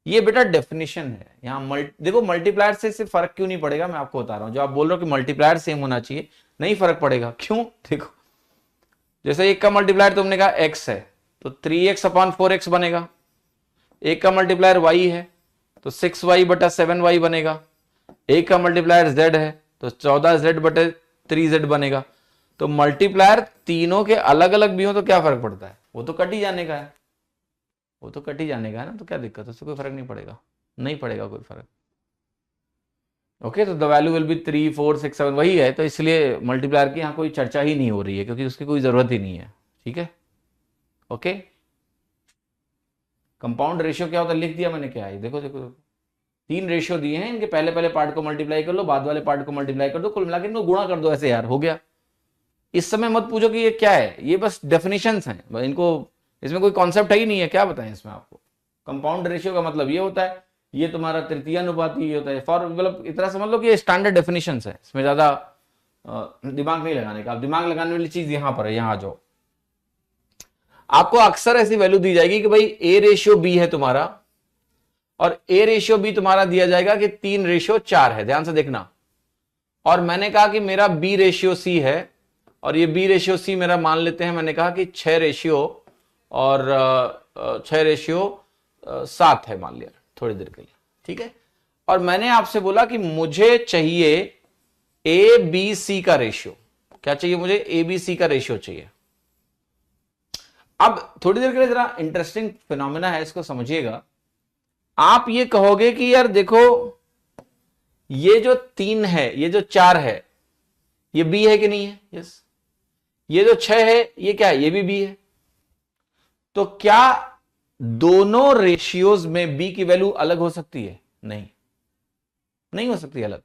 ये बेटा डेफिनेशन है। यहां देखो मल्टीप्लायर से सिर्फ फर्क क्यों नहीं पड़ेगा, मैं आपको बता रहा हूं। जो आप बोल रहे हो कि मल्टीप्लायर सेम होना चाहिए, नहीं फर्क पड़ेगा। क्यों, देखो जैसे एक का मल्टीप्लायर तुमने कहा x है, तो 3x/4x बनेगा। एक का मल्टीप्लायर y है तो 6y/7y बनेगा। एक का मल्टीप्लायर z है तो 14z/3z बनेगा। तो मल्टीप्लायर तीनों के अलग अलग भी हो तो क्या फर्क पड़ता है, वो तो कट ही जाने का है, वो तो कट ही जाने का है ना। तो क्या दिक्कत है, उससे कोई फर्क नहीं पड़ेगा, नहीं पड़ेगा कोई फर्क। ओके, तो द वैल्यू विल बी 3, 4, 6, 7 वही है। तो इसलिए मल्टीप्लायर की यहाँ कोई चर्चा ही नहीं हो रही है, क्योंकि उसकी कोई जरूरत ही नहीं है। ठीक है, ओके। कंपाउंड रेशियो क्या होता है, लिख दिया मैंने, क्या है देखो देखो, 3 रेशियो दिए हैं, इनके पहले पहले पार्ट को मल्टीप्लाई कर लो, बाद वाले पार्ट को मल्टीप्लाई कर दो, कुल मिला के इनको गुणा कर दो, ऐसे यार हो गया। इस समय मत पूछो कि ये क्या है, ये बस डेफिनेशंस हैं, इनको, इसमें कोई कॉन्सेप्ट है ही नहीं है, क्या बताएं इसमें आपको। कंपाउंड रेशियो का मतलब ये होता है, ये तुम्हारा तृतीय अनुपाती ये होता है। फॉर मतलब इतना समझ लो कि ये स्टैंडर्ड डेफिनेशंस है, इसमें ज्यादा दिमाग नहीं लगाने का। आप दिमाग लगाने वाली चीज यहां पर है, यहां आ जाओ। आपको अक्सर ऐसी वैल्यू दी जाएगी कि भाई A/B है तुम्हारा, और A/B तुम्हारा दिया जाएगा कि 3:4 है, ध्यान से देखना। और मैंने कहा कि मेरा B/C है, और ये B/C मेरा मान लेते हैं, मैंने कहा कि 6:7 है, मान लिया थोड़ी देर के लिए, ठीक है। और मैंने आपसे बोला कि मुझे चाहिए ABC का रेशियो। क्या चाहिए मुझे, ABC का रेशियो चाहिए। अब थोड़ी देर के लिए जरा इंटरेस्टिंग फिनोमेना है, इसको समझिएगा। आप ये कहोगे कि यार देखो, ये जो 3 है, ये जो 4 है, ये B है कि नहीं है, यस। ये जो 6 है, ये क्या है, ये भी B है। तो क्या दोनों रेशियोज में B की वैल्यू अलग हो सकती है, नहीं, नहीं हो सकती अलग।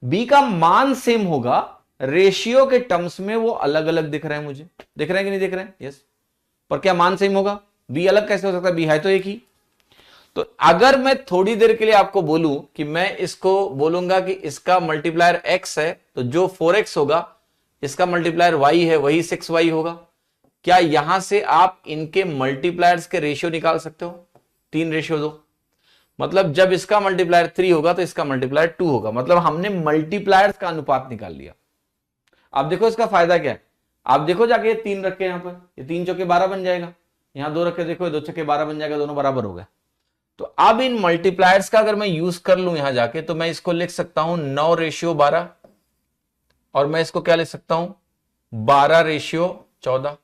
B का मान सेम होगा, रेशियो के टर्म्स में वो अलग अलग दिख रहे हैं, मुझे दिख रहे हैं कि नहीं दिख रहे हैं, यस। पर क्या मान सेम होगा, B अलग कैसे हो सकता है, B है तो एक ही। तो अगर मैं थोड़ी देर के लिए आपको बोलूं कि मैं इसको बोलूंगा कि इसका मल्टीप्लायर x है, तो जो 4x होगा इसका मल्टीप्लायर y है, वही 6y होगा। क्या यहां से आप इनके मल्टीप्लायर्स के रेशियो निकाल सकते हो? 3:2। मतलब जब इसका मल्टीप्लायर 3 होगा तो इसका मल्टीप्लायर 2 होगा। मतलब हमने मल्टीप्लायर्स का अनुपात निकाल लिया। अब देखो इसका फायदा क्या है। आप देखो जाके ये 3 रखे यहां पर, ये 3 चौके 12 बन जाएगा। यहां 2 रखे, देखो 2 छक्के 12 बन जाएगा, दोनों बराबर हो गए। तो अब इन मल्टीप्लायर्स का अगर मैं यूज कर लूं यहां जाके, तो मैं इसको लिख सकता हूं 9:12, और मैं इसको क्या लिख सकता हूं 12:14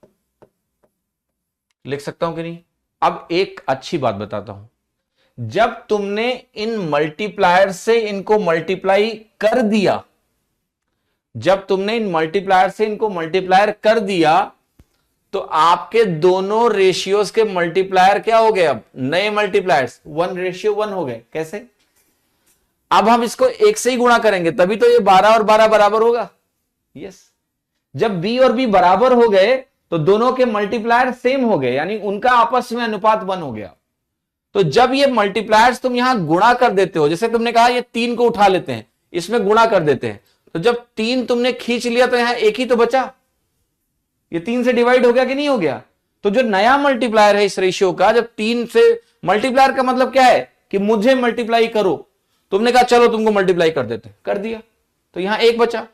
लिख सकता हूं कि नहीं? अब एक अच्छी बात बताता हूं, जब तुमने इन मल्टीप्लायर से इनको मल्टीप्लाई कर दिया, जब तुमने इन मल्टीप्लायर से इनको मल्टीप्लायर कर दिया, तो आपके दोनों रेशियोज के मल्टीप्लायर क्या हो गए? अब नए मल्टीप्लायर्स 1:1 हो गए। कैसे? अब हम इसको 1 से ही गुणा करेंगे, तभी तो ये 12 और 12 बराबर होगा। यस, जब b और b बराबर हो गए तो दोनों के मल्टीप्लायर सेम हो गए, यानी उनका आपस में अनुपात 1 हो गया। तो जब ये मल्टीप्लायर्स तुम यहां गुणा कर देते हो, जैसे तुमने कहा ये 3 को उठा लेते हैं, इसमें गुणा कर देते हैं, तो जब 3 तुमने खींच लिया तो यहां 1 ही तो बचा। ये 3 से डिवाइड हो गया कि नहीं हो गया? तो जो नया मल्टीप्लायर है इस रेशियो का, जब 3 से मल्टीप्लायर का मतलब क्या है कि मुझे मल्टीप्लाई करो, तुमने कहा चलो तुमको मल्टीप्लाई कर देते, कर दिया, तो यहां 1 बचा।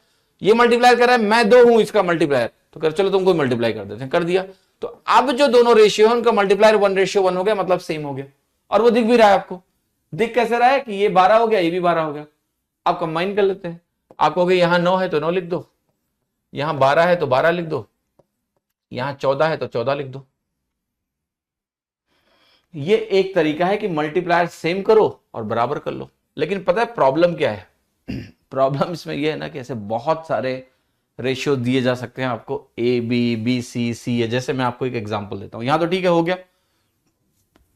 ये मल्टीप्लाई कर रहा है, मैं 2 हूं इसका मल्टीप्लायर, तो कर चलो तुमको मल्टीप्लाई कर देते हैं, कर दिया। तो अब जो दोनों रेशियो है उनका मल्टीप्लायर 1:1 हो गया, मतलब सेम हो गया। और वो दिख भी रहा है आपको। दिख कैसे रहा है कि ये 12 हो गया, ये भी 12 हो गया। आप कंबाइन कर लेते हैं। आप कहोगे यहां 9 है तो 9 लिख दो, यहां 12 है तो 12 लिख दो, यहां 14 है तो 14 लिख दो। ये एक तरीका है कि मल्टीप्लायर सेम करो और बराबर कर लो। लेकिन पता है प्रॉब्लम क्या है? प्रॉब्लम इसमें यह है ना कि ऐसे बहुत सारे रेशियो दिए जा सकते हैं आपको, ए बी, बी सी, सी है। जैसे मैं आपको एक एग्जांपल देता हूं, यहां तो ठीक है हो गया।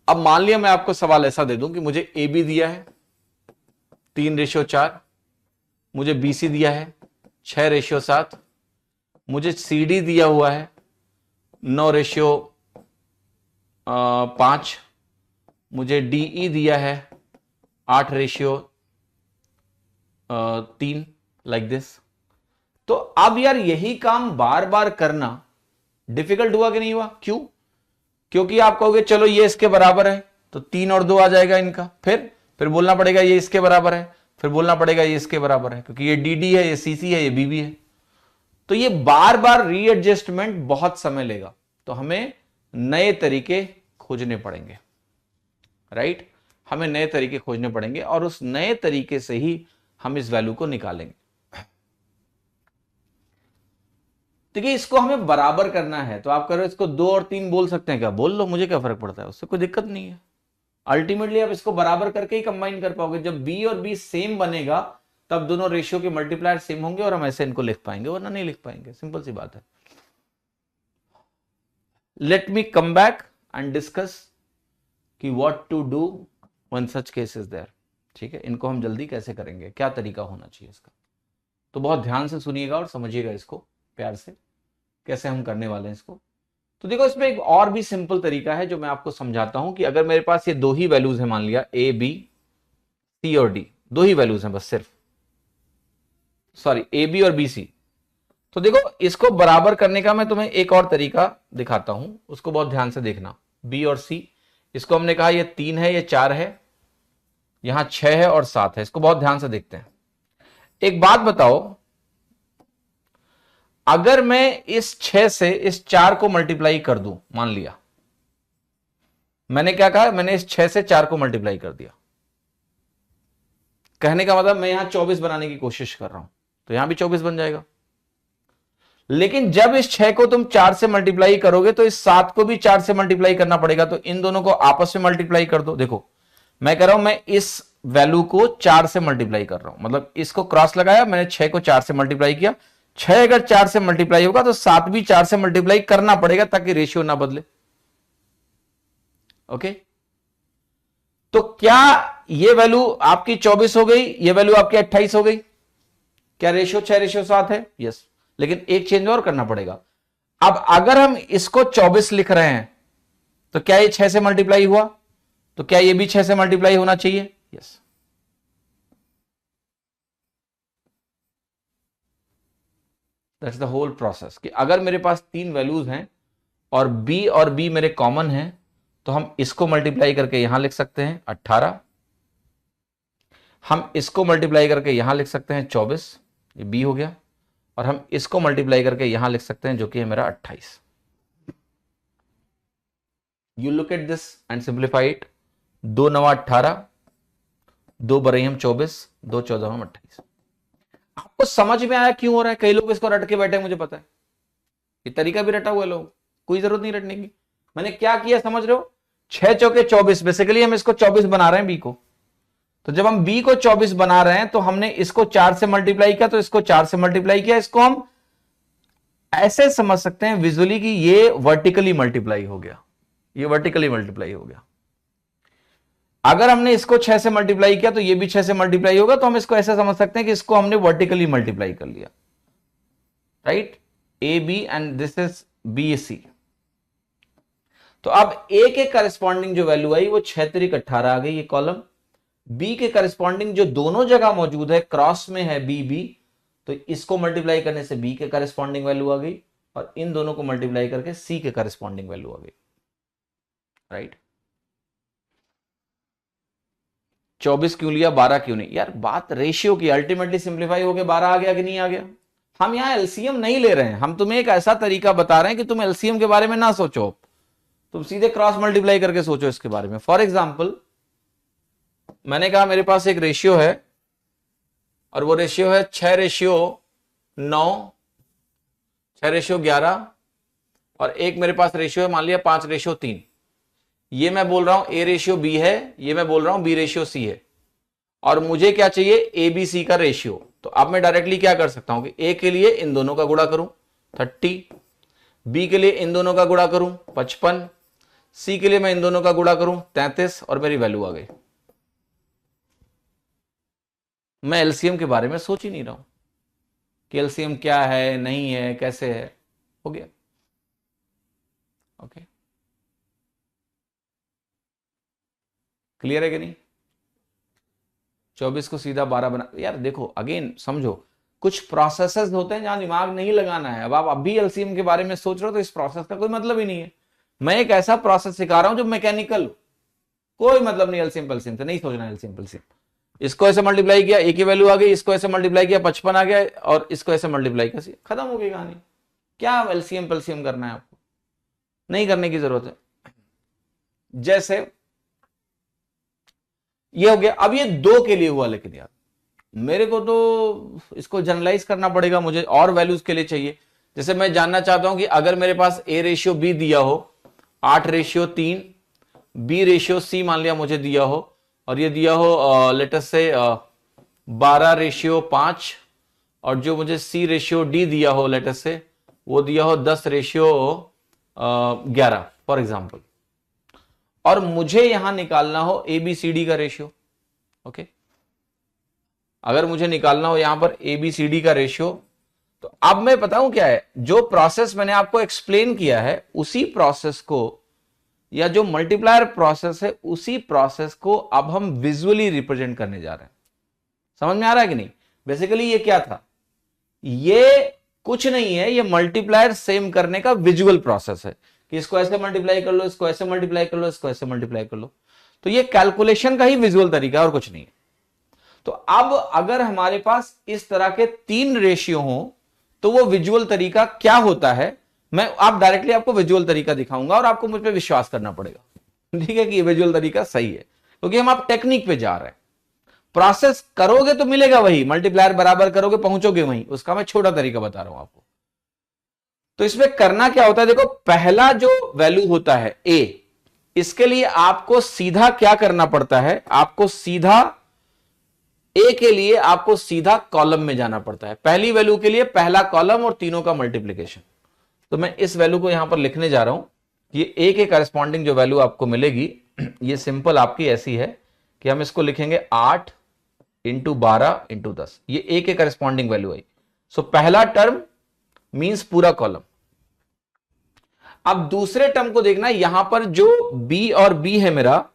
अब मान लिया मैं आपको सवाल ऐसा दे दूं कि मुझे ए बी दिया है 3:4, मुझे बी सी दिया है 6:7, मुझे सी डी दिया हुआ है 9:5, मुझे डी ई दिया है 8:3, लाइक दिस। तो अब यार यही काम बार बार करना डिफिकल्ट हुआ कि नहीं हुआ? क्यों? क्योंकि आप कहोगे चलो ये इसके बराबर है, तो 3 और 2 आ जाएगा इनका, फिर बोलना पड़ेगा ये इसके बराबर है, फिर बोलना पड़ेगा ये इसके बराबर है, क्योंकि ये डी डी है, ये सी सी है, ये बी बी है। तो ये बार बार रीएडजस्टमेंट बहुत समय लेगा, तो हमें नए तरीके खोजने पड़ेंगे, राइट? हमें नए तरीके खोजने पड़ेंगे और उस नए तरीके से ही हम इस वैल्यू को निकालेंगे। देखिए इसको हमें बराबर करना है, तो आप कह रहे हो इसको 2 और 3 बोल सकते हैं क्या? बोल लो, मुझे क्या फर्क पड़ता है, उससे कोई दिक्कत नहीं है। अल्टीमेटली आप इसको बराबर करके ही कंबाइन कर पाओगे। जब b और b सेम बनेगा तब दोनों रेशियो के मल्टीप्लायर सेम होंगे और हम ऐसे इनको लिख पाएंगे, वरना नहीं लिख पाएंगे। सिंपल सी बात है। Let me come back and discuss कि what to do when such case is there. ठीक है, इनको हम जल्दी कैसे करेंगे, क्या तरीका होना चाहिए इसका, तो बहुत ध्यान से सुनिएगा और समझिएगा इसको प्यार से, कैसे हम करने वाले हैं इसको। तो देखो इसमें एक और भी सिंपल तरीका है जो मैं आपको समझाता हूं कि अगर मेरे पास ये 2 ही वैल्यूज है, मान लिया ए बी सी और डी, 2 ही वैल्यूज हैं बस, सिर्फ सॉरी ए बी और बी सी। तो देखो इसको बराबर करने का मैं तुम्हें एक और तरीका दिखाता हूं, उसको बहुत ध्यान से देखना। बी और सी, इसको हमने कहा ये 3 है, ये 4 है, यहां 6 है और 7 है। इसको बहुत ध्यान से देखते हैं। एक बात बताओ, अगर मैं इस 6 से इस 4 को मल्टीप्लाई कर दूं, मान लिया मैंने क्या कहा, मैंने इस 6 से 4 को मल्टीप्लाई कर दिया, कहने का मतलब मैं यहां 24 बनाने की कोशिश कर रहा हूं, तो यहां भी 24 बन जाएगा। लेकिन जब इस 6 को तुम 4 से मल्टीप्लाई करोगे तो इस 7 को भी 4 से मल्टीप्लाई करना पड़ेगा, तो इन दोनों को आपस में मल्टीप्लाई कर दो। देखो मैं कह रहा हूं, मैं इस वैल्यू को 4 से मल्टीप्लाई कर रहा हूं, मतलब इसको क्रॉस लगाया, मैंने 6 को 4 से मल्टीप्लाई किया। 6 अगर 4 से मल्टीप्लाई होगा तो 7 भी 4 से मल्टीप्लाई करना पड़ेगा ताकि रेशियो ना बदले। ओके, तो क्या ये वैल्यू आपकी 24 हो गई, ये वैल्यू आपकी 28 हो गई? क्या रेशियो 6:7 है? यस। लेकिन एक चेंज और करना पड़ेगा। अब अगर हम इसको 24 लिख रहे हैं तो क्या ये 6 से मल्टीप्लाई हुआ? तो क्या ये भी 6 से मल्टीप्लाई होना चाहिए? Yes. That's the whole process कि अगर मेरे पास 3 वैल्यूज हैं और B मेरे कॉमन हैं तो हम इसको मल्टीप्लाई करके यहां लिख सकते हैं 18, हम इसको मल्टीप्लाई करके यहां लिख सकते हैं 24, ये B हो गया, और हम इसको मल्टीप्लाई करके यहां लिख सकते हैं जो कि है मेरा 28। You look at this and simplify it. 2 9 18, 2 बरई हम 24, 2 14 हम 28। आपको समझ में आया क्यों हो रहा है? कई लोग इसको रट के बैठे, मुझे पता है, ये तरीका भी रटा हुआ है लोग, कोई जरूरत नहीं रटने की। मैंने क्या किया समझ रहे हो? 6 चौके 24, बेसिकली हम इसको 24 बना रहे हैं बी को। तो जब हम बी को 24 बना रहे हैं तो हमने इसको 4 से मल्टीप्लाई किया, तो इसको 4 से मल्टीप्लाई किया। इसको हम ऐसे समझ सकते हैं विजुअली कि ये वर्टिकली मल्टीप्लाई हो गया, ये वर्टिकली मल्टीप्लाई हो गया। अगर हमने इसको 6 से मल्टीप्लाई किया तो ये भी 6 से मल्टीप्लाई होगा, तो हम इसको ऐसे समझ सकते हैं कि इसको हमने वर्टिकली मल्टीप्लाई कर लिया, right? A b and this is b c. तो अब ए के करस्पॉन्डिंग जो वैल्यू आई वो 6 3 18 आ गई, ये कॉलम। बी के करस्पॉन्डिंग जो दोनों जगह मौजूद है, क्रॉस में है बी बी, तो इसको मल्टीप्लाई करने से बी के करस्पॉन्डिंग वैल्यू आ गई, और इन दोनों को मल्टीप्लाई करके सी के करस्पॉन्डिंग वैल्यू आ गई, राइट? 24 क्यों लिया, 12 क्यों नहीं? यार बात रेशियो की, अल्टीमेटली सिंप्लीफाई होके 12 आ गया कि नहीं आ गया? हम यहां एलसीएम नहीं ले रहे हैं, हम तुम्हें एक ऐसा तरीका बता रहे हैं कि तुम एलसीएम के बारे में ना सोचो, तुम सीधे क्रॉस मल्टीप्लाई करके सोचो इसके बारे में। फॉर एग्जाम्पल, मैंने कहा मेरे पास एक रेशियो है और वो रेशियो है 6:9, 6:11, और एक मेरे पास रेशियो है मान लिया 5:3। ये मैं बोल रहा हूं ए रेशियो बी है, ये मैं बोल रहा हूं बी रेशियो सी है, और मुझे क्या चाहिए? ए बी सी का रेशियो। तो अब मैं डायरेक्टली क्या कर सकता हूं कि ए के लिए इन दोनों का गुणा करूं 30, बी के लिए इन दोनों का गुणा करूं 55, सी के लिए मैं इन दोनों का गुणा करूं 33, और मेरी वैल्यू आ गई। मैं एलसीएम के बारे में सोच ही नहीं रहा हूं कि एलसीएम क्या है, नहीं है, कैसे है, हो गया। ओके, क्लियर है कि नहीं? 24 को सीधा 12 बना, यार देखो अगेन समझो, कुछ प्रोसेसेस होते हैं जहां दिमाग नहीं लगाना है। अब आप अभी एलसीएम के बारे में सोच रहे हो तो इस प्रोसेस का कोई मतलब ही नहीं है। मैं एक ऐसा प्रोसेस सिखा रहा हूं जो मैकेनिकल, कोई मतलब नहीं एलसीएम पेलसीएम से, नहीं सोचना एलसीएम पेलसीएम। इसको ऐसे मल्टीप्लाई किया, ए की वैल्यू आ गई, इसको ऐसे मल्टीप्लाई किया 55 आ गया, और इसको ऐसे मल्टीप्लाई किया, खत्म हो गई कहानी। क्या एलसीएम पेलसीएम करना है आपको? नहीं करने की जरूरत है। जैसे ये हो गया। अब ये 2 के लिए हुआ, लेकिन यार मेरे को तो इसको जनरलाइज करना पड़ेगा, मुझे और वैल्यूज के लिए चाहिए। जैसे मैं जानना चाहता हूं कि अगर मेरे पास ए रेशियो बी दिया हो 8:3, बी रेशियो सी मान लिया मुझे दिया हो, और ये दिया हो लेटस से 12:5, और जो मुझे सी रेशियो डी दिया हो लेटस से वो दिया हो 10:11 फॉर एग्जाम्पल, और मुझे यहां निकालना हो ए बी सी डी का रेशियो। ओके, अगर मुझे निकालना हो यहां पर ए बी सी डी का रेशियो, तो अब मैं बताऊं क्या है, जो प्रोसेस मैंने आपको एक्सप्लेन किया है उसी प्रोसेस को, या जो मल्टीप्लायर प्रोसेस है उसी प्रोसेस को अब हम विजुअली रिप्रेजेंट करने जा रहे हैं। समझ में आ रहा है कि नहीं? बेसिकली ये क्या था, ये कुछ नहीं है, ये मल्टीप्लायर सेम करने का विजुअल प्रोसेस है कि इसको ऐसे मल्टीप्लाई कर लो, इसको ऐसे मल्टीप्लाई कर लो, इसको ऐसे मल्टीप्लाई कर लो। तो ये कैलकुलेशन का ही विजुअल तरीका है और कुछ नहीं है। तो अब अगर हमारे पास इस तरह के 3 रेशियो हो तो वो विजुअल तरीका क्या होता है, मैं आप डायरेक्टली आपको विजुअल तरीका दिखाऊंगा और आपको मुझ पर विश्वास करना पड़ेगा, ठीक है, कि ये विजुअल तरीका सही है, क्योंकि हम आप टेक्निक पे जा रहे हैं। प्रोसेस करोगे तो मिलेगा वही, मल्टीप्लायर बराबर करोगे पहुंचोगे वहीं, उसका मैं छोटा तरीका बता रहा हूं आपको। तो इसमें करना क्या होता है, देखो पहला जो वैल्यू होता है ए, इसके लिए आपको सीधा क्या करना पड़ता है, आपको सीधा ए के लिए आपको सीधा कॉलम में जाना पड़ता है। पहली वैल्यू के लिए पहला कॉलम और तीनों का मल्टीप्लीकेशन। तो मैं इस वैल्यू को यहां पर लिखने जा रहा हूं, ये ए के करस्पॉन्डिंग जो वैल्यू आपको मिलेगी, ये सिंपल आपकी ऐसी है कि हम इसको लिखेंगे 8 × 12 × 10, ये ए के करस्पॉन्डिंग वैल्यू आई। सो पहला टर्म मींस पूरा कॉलम। अब दूसरे टर्म को देखना, यहां पर जो बी और बी है मेरा,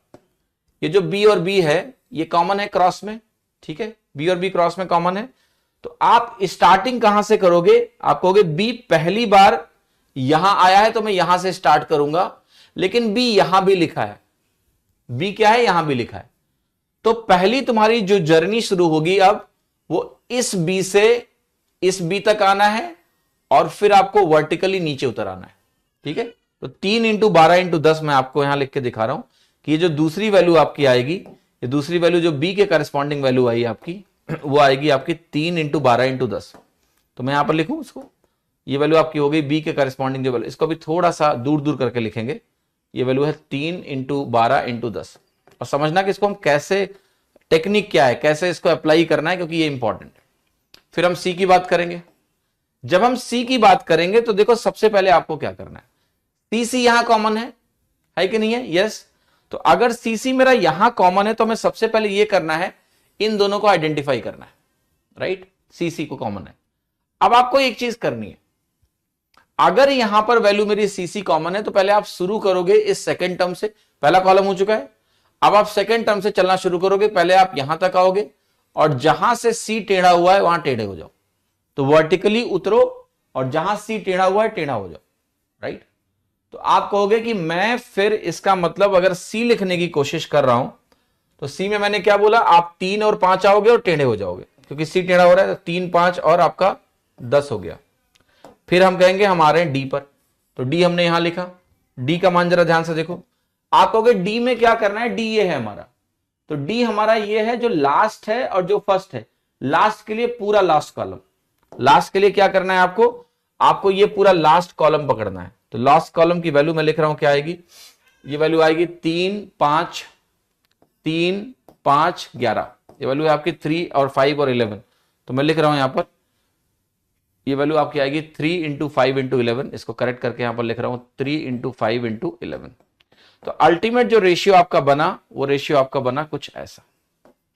ये जो बी और बी है ये कॉमन है क्रॉस में, ठीक है, बी और बी क्रॉस में कॉमन है। तो तो आप स्टार्टिंग कहां से करोगे? आप कहोगे बी पहली बार यहां आया है तो मैं यहां से स्टार्ट करूंगा, लेकिन बी यहां भी लिखा है, बी क्या है? यहां भी लिखा है। तो पहली तुम्हारी जो जर्नी शुरू होगी अब, वो इस बी से इस बी तक आना है और फिर आपको वर्टिकली नीचे उतर आना है। ठीक है, तो 3 इंटू 12 इंटू 10 मैं आपको यहां लिख के दिखा रहा हूं कि ये जो दूसरी वैल्यू आपकी आएगी, ये दूसरी वैल्यू जो बी के करस्पॉन्डिंग वैल्यू आई आपकी, वो आएगी आपकी 3 इंटू 12 इंटू 10। तो मैं यहां पर लिखूं उसको, ये वैल्यू आपकी हो गई बी के करस्पॉन्डिंग जो वैल्यू, इसको भी थोड़ा सा दूर दूर करके लिखेंगे। ये वैल्यू है 3 इंटू 12 इंटू 10। और समझना कि इसको हम कैसे, टेक्निक क्या है, कैसे इसको अप्लाई करना है, क्योंकि ये इंपॉर्टेंट है। फिर हम सी की बात करेंगे। जब हम सी की बात करेंगे तो देखो सबसे पहले आपको क्या करना है, सी सी यहां कॉमन है कि नहीं है? यस। तो अगर सी सी मेरा यहां कॉमन है तो हमें सबसे पहले ये करना है, इन दोनों को आइडेंटिफाई करना है, राइट? सी सी को कॉमन है। अब आपको एक चीज करनी है, अगर यहां पर वैल्यू मेरी सी सी कॉमन है तो पहले आप शुरू करोगे इस सेकेंड टर्म से, पहला कॉलम हो चुका है, अब आप सेकेंड टर्म से चलना शुरू करोगे। पहले आप यहां तक आओगे और जहां से सी टेढ़ा हुआ है वहां टेढ़े हो जाओ, तो वर्टिकली उतरो और जहां सी टेढ़ा हुआ है टेढ़ा हो जाओ, राइट? तो आप कहोगे कि मैं फिर इसका मतलब अगर सी लिखने की कोशिश कर रहा हूं तो सी में मैंने क्या बोला, आप 3 और 5 आओगे और टेढ़े हो जाओगे, क्योंकि सी टेढ़ा हो रहा है। तो 3 5 और आपका 10 हो गया। फिर हम कहेंगे हम आ रहे हैं डी पर, तो डी हमने यहां लिखा। डी का मान जरा ध्यान से देखो, आप कहोगे डी में क्या करना है, डी ये है हमारा, तो डी हमारा ये है जो लास्ट है और जो फर्स्ट है। लास्ट के लिए पूरा लास्ट कॉलम, लास्ट के लिए क्या करना है आपको, आपको ये पूरा लास्ट कॉलम पकड़ना है। तो लास्ट कॉलम की वैल्यू मैं लिख रहा हूं, क्या आएगी? ये वैल्यू आएगी 3 5 3 5 11। ये वैल्यू है आपकी 3 और 5 और 11। तो मैं लिख रहा हूं यहां पर, ये वैल्यू आपकी आएगी 3 इंटू 5 इंटू 11। इसको करेक्ट करके यहां पर लिख रहा हूं 3 इंटू 5 इंटू 11। तो अल्टीमेट जो रेशियो आपका बना, वो रेशियो आपका बना कुछ ऐसा,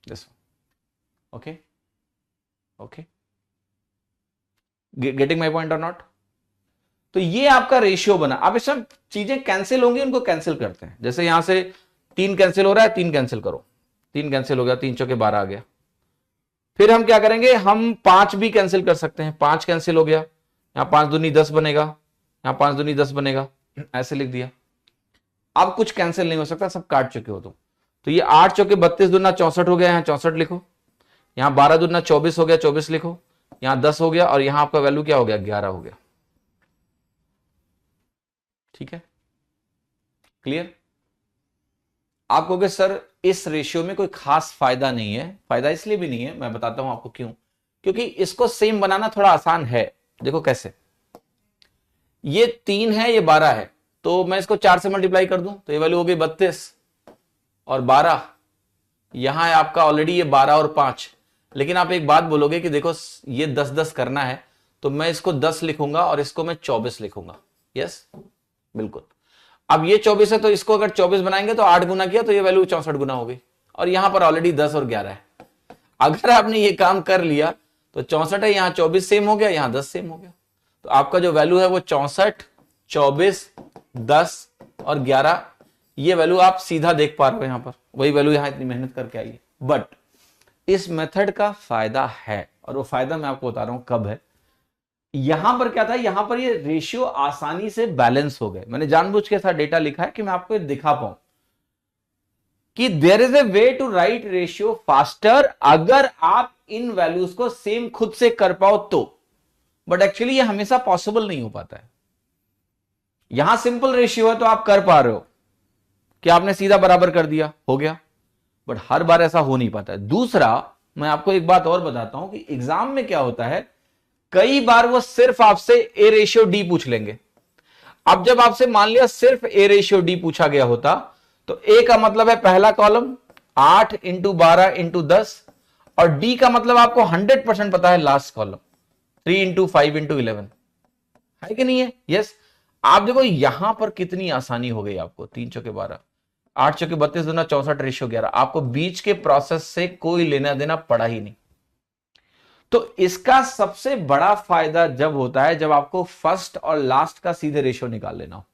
this. Okay okay, getting my point और नॉट? तो ये आपका रेशियो बना। अब इसमें चीजें कैंसिल होंगी, उनको कैंसिल करते हैं। जैसे यहां से 3 कैंसिल हो रहा है, 3 कैंसिल करो, 3 कैंसिल हो गया, 3 चौके 12 आ गया। फिर हम क्या करेंगे, हम 5 भी कैंसिल कर सकते हैं। 5 कैंसिल हो गया, यहां 5 दूनी 10 बनेगा, यहां 5 दूनी 10 बनेगा, ऐसे लिख दिया। अब कुछ कैंसिल नहीं हो सकता, सब काट चुके हो तुम। तो ये 8 चौके 32 दूना 64 हो गया, यहां 64 लिखो। यहां 12 दूना 24 हो गया, 24 लिखो। यहां 10 हो गया और यहां आपका वैल्यू क्या हो गया, 11 हो गया। ठीक है, क्लियर? आप कहोगे सर इस रेशियो में कोई खास फायदा नहीं है। फायदा इसलिए भी नहीं है, मैं बताता हूं आपको क्यों। क्योंकि इसको सेम बनाना थोड़ा आसान है। देखो कैसे, ये 3 है, ये 12 है, तो मैं इसको 4 से मल्टीप्लाई कर दूं तो ये वैल्यू हो गई 32 और 12। यहां है आपका ऑलरेडी ये 12 और 5। लेकिन आप एक बात बोलोगे कि देखो ये 10-10 करना है, तो मैं इसको 10 लिखूंगा और इसको मैं 24 लिखूंगा। यस, बिल्कुल। अब ये 24 है, तो इसको अगर 24 बनाएंगे तो 8 गुना किया तो ये वैल्यू 64 गुना हो गई। और यहां पर ऑलरेडी 10 और 11 है। अगर आपने ये काम कर लिया तो 64 है, यहां 24 सेम हो गया, यहां 10 सेम हो गया। तो आपका जो वैल्यू है वो 64, 24, 10 और 11, ये वैल्यू आप सीधा देख पा रहे हो। यहां पर वही वैल्यू यहां इतनी मेहनत करके आई है। बट इस मेथड का फायदा है, और वो फायदा मैं आपको बता रहा हूं कब है। यहां पर क्या था, यहां पर ये रेशियो आसानी से बैलेंस हो गए। मैंने जानबूझ के ऐसा डेटा लिखा है कि मैं आपको दिखा पाऊं कि there is a way to write ratio faster, अगर आप इन वैल्यूज को सेम खुद से कर पाओ तो। बट एक्चुअली ये हमेशा पॉसिबल नहीं हो पाता है। यहां सिंपल रेशियो है तो आप कर पा रहे हो कि आपने सीधा बराबर कर दिया, हो गया। बट हर बार ऐसा हो नहीं पाता है। दूसरा, मैं आपको एक बात और बताता हूं कि एग्जाम में क्या होता है, कई बार वो सिर्फ आपसे ए रेशियो डी पूछ लेंगे। अब जब आपसे मान लिया सिर्फ ए रेशियो डी पूछा गया होता, तो ए का मतलब है पहला कॉलम 8 इंटू 12 इंटू 10, और डी का मतलब आपको 100% पता है लास्ट कॉलम 3 इंटू 5 इंटू 11 है कि नहीं है? यस। आप देखो यहां पर कितनी आसानी हो गई आपको। 3 चौके 12, 8 चौके 32 दूना 64, रेशियो 11। आपको बीच के प्रोसेस से कोई लेना देना पड़ा ही नहीं। तो इसका सबसे बड़ा फायदा जब होता है जब आपको फर्स्ट और लास्ट का सीधे रेशियो निकाल लेना हो।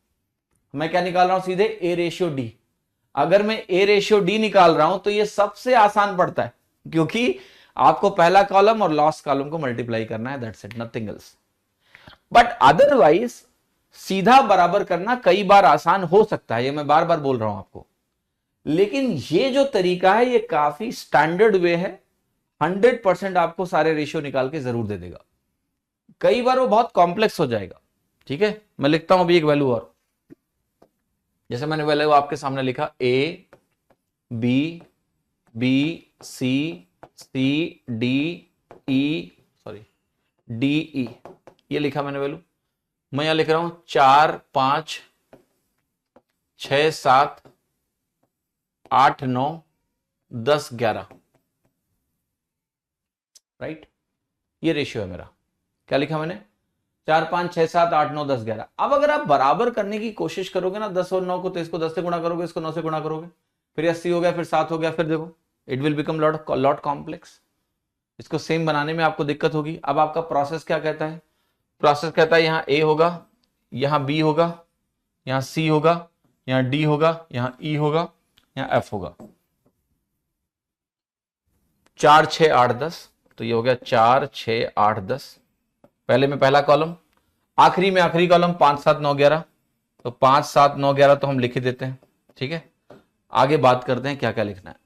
मैं क्या निकाल रहा हूं सीधे, ए रेशियो डी। अगर मैं ए रेशियो डी निकाल रहा हूं तो ये सबसे आसान पड़ता है, क्योंकि आपको पहला कॉलम और लास्ट कॉलम को मल्टीप्लाई करना है, that's it, nothing else. But otherwise सीधा बराबर करना कई बार आसान हो सकता है, ये मैं बार बार बोल रहा हूं आपको, लेकिन ये जो तरीका है ये काफी स्टैंडर्ड वे है, 100% आपको सारे रेशियो निकाल के जरूर दे देगा। कई बार वो बहुत कॉम्प्लेक्स हो जाएगा। ठीक है, मैं लिखता हूं अभी एक वैल्यू और, जैसे मैंने वैल्यू आपके सामने लिखा a b b c c d e, sorry d e, ये लिखा मैंने वैल्यू। मैं यहां लिख रहा हूं 4 5 6 7 8 9 10 11, राइट, ये रेशियो है मेरा। क्या लिखा मैंने? 4 5 6 7 8 9 10 11। अब अगर आप बराबर करने की कोशिश करोगे ना 10 और 9 को, तो इसको 10 से गुणा करोगे, इसको 9 से गुणा करोगे, फिर 80 हो गया, फिर 7 हो गया, फिर देखो it will become lot complex. इसको सेम बनाने में आपको दिक्कत होगी। अब आपका प्रोसेस क्या कहता है? प्रोसेस कहता है यहां ए होगा, यहां बी होगा, यहां सी होगा, यहां डी होगा, यहां ई होगा, यहां एफ होगा। 4 6 8 10, तो ये हो गया 4 6 8 10। पहले में पहला कॉलम, आखिरी में आखिरी कॉलम 5 7 9 11, तो 5 7 9 11 तो हम लिख ही देते हैं। ठीक है, आगे बात करते हैं क्या क्या लिखना है।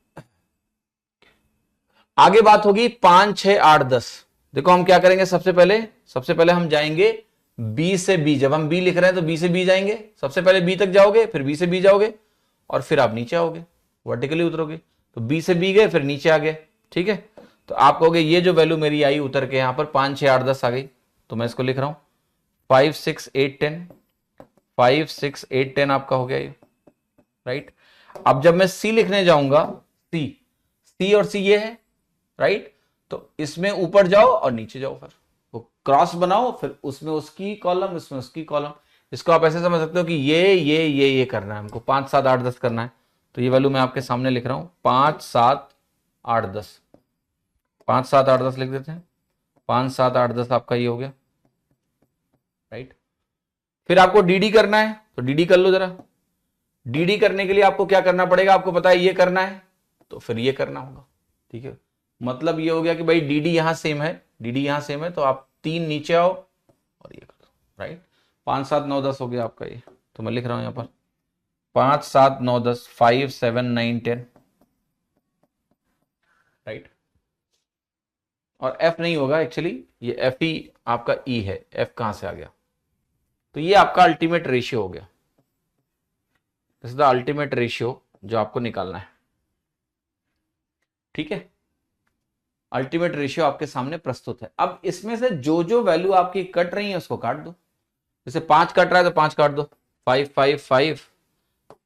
आगे बात होगी 5 6 8 10। देखो हम क्या करेंगे, सबसे पहले हम जाएंगे बी से बी। जब हम बी लिख रहे हैं तो बी से बी जाएंगे, सबसे पहले बी तक जाओगे, फिर बी से बी जाओगे, और फिर आप नीचे आओगे, वर्टिकली उतरोगे, तो बी से बी गए, फिर नीचे आ गए। ठीक है, तो आप कहोगे ये जो वैल्यू मेरी आई उतर के यहां पर 5 6 8 10 आ गई, तो मैं इसको लिख रहा हूं 5 6 8 10, 5 6 8 10 आपका हो गया ये, राइट। अब जब मैं सी लिखने जाऊंगा, सी और सी ये है, राइट, तो इसमें ऊपर जाओ और नीचे जाओ, फिर वो क्रॉस बनाओ, फिर उसमें उसकी कॉलम, इसमें उसकी कॉलम। इसको आप ऐसे समझ सकते हो कि ये करना है हमको, 5 7 8 10 करना है। तो ये वैल्यू मैं आपके सामने लिख रहा हूं 5 7 8 10, 5 7 8 10 लिख देते हैं। 5 7 8 10 आपका ये हो गया, राइट। फिर आपको डीडी करना है, तो डीडी कर लो जरा। डीडी करने के लिए आपको क्या करना पड़ेगा, आपको पता है ये करना है, तो फिर ये करना होगा। ठीक है, मतलब ये हो गया कि भाई डीडी यहां सेम है, डीडी यहां सेम है, तो आप 3 नीचे आओ और ये कर दो, राइट। 5 7 9 10 हो गया आपका ये, तो मैं लिख रहा हूं यहां पर 5 7 9 10, 5 7 9 10, राइट। और एफ नहीं होगा एक्चुअली, ये एफ ही आपका ई है, एफ कहां से आ गया? तो ये आपका अल्टीमेट रेशियो हो गया, this is the ultimate ratio जो आपको निकालना है। ठीक है, अल्टीमेट रेशियो आपके सामने प्रस्तुत है। अब इसमें से जो जो वैल्यू आपकी कट रही है उसको काट दो। जैसे 5 कट रहा है तो 5 काट दो, 5 5 5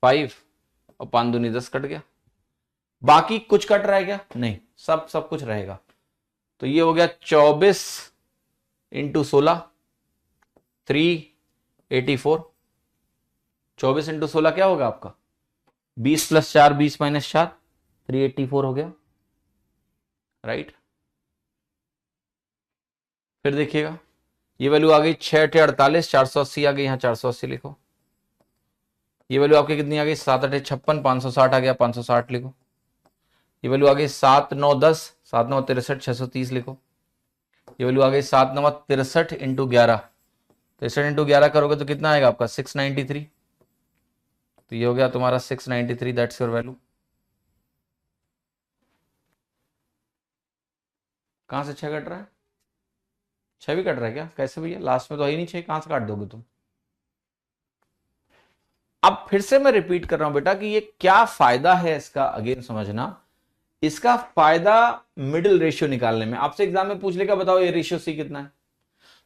5 और 5 दूनी 10 कट गया। बाकी कुछ कट रहा है क्या? नहीं, सब कुछ रहेगा। तो ये हो गया 24 इंटू 16, 384। 24 इंटू 16 क्या होगा आपका? 20 + 4, 20 - 4, 384 हो गया, राइट। फिर देखिएगा ये वैल्यू आ गई 6 8 48, 480 आ गई, यहां 480 लिखो। ये वैल्यू आपकी कितनी आ गई? 7 8 56, 560 आ गया, 560 लिखो। ये वैल्यू आ गई 7 9 10, 7 9 63, 630 लिखो। ये वैल्यू आ गई 7 9 63 इंटू 11, 63 इंटू 11 करोगे तो कितना आएगा आपका? 693। तो ये हो गया तुम्हारा 693, दैट्स योर वैल्यू। कहां से 6 कट रहा है? 6 भी कट रहा है क्या? कैसे भैया, लास्ट में तो ही नहीं 6, कहां से काट दोगे तुम? अब फिर से मैं रिपीट कर रहा हूं बेटा कि ये क्या फायदा है इसका, अगेन समझना। इसका फायदा मिडिल रेशियो निकालने में, आपसे एग्जाम में पूछ लेगा बताओ ए रेशियो सी कितना है,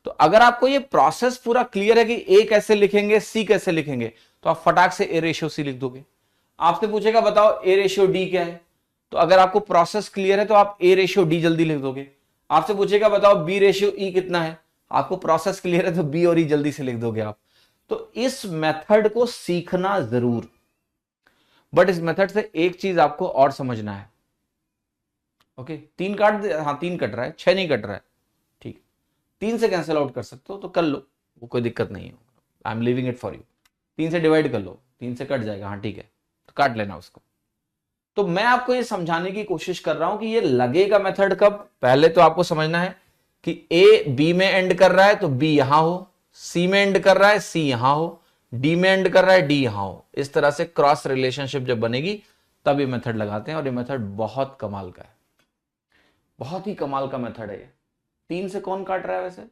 तो अगर आपको ये प्रोसेस पूरा क्लियर है कि ए कैसे लिखेंगे, सी कैसे लिखेंगे, तो आप फटाक से ए रेशियो सी लिख दोगे। आपसे पूछेगा बताओ ए रेशियो डी क्या है, तो अगर आपको प्रोसेस क्लियर है तो आप ए रेशियो डी जल्दी लिख दोगे। आपसे पूछेगा बताओ बी रेशियो ई कितना है, आपको प्रोसेस क्लियर है तो बी और ई जल्दी से लिख दोगे आप। तो इस मेथड को सीखना जरूर, बट इस मेथड से एक चीज आपको और समझना है। ओके, 3 काट दे, हाँ 3 कट रहा है, 6 नहीं कट रहा है, ठीक, 3 से कैंसिल आउट कर सकते हो तो कर लो, वो कोई दिक्कत नहीं है, I M living it for you. 3 से डिवाइड कर लो, 3 से कट जाएगा, हाँ ठीक है, तो काट लेना उसको। तो मैं आपको ये समझाने की कोशिश कर रहा हूं कि ये लगेगा मेथड कब। पहले तो आपको समझना है कि ए बी में एंड कर रहा है तो बी यहां हो, सी में एंड कर रहा है सी यहां हो, डी में एंड कर रहा है डी यहां हो। इस तरह से क्रॉस रिलेशनशिप जब बनेगी तब ये मेथड लगाते हैं, और ये मेथड बहुत कमाल का है, बहुत ही कमाल का मेथड है ये। 3 से कौन काट रहा है वैसे?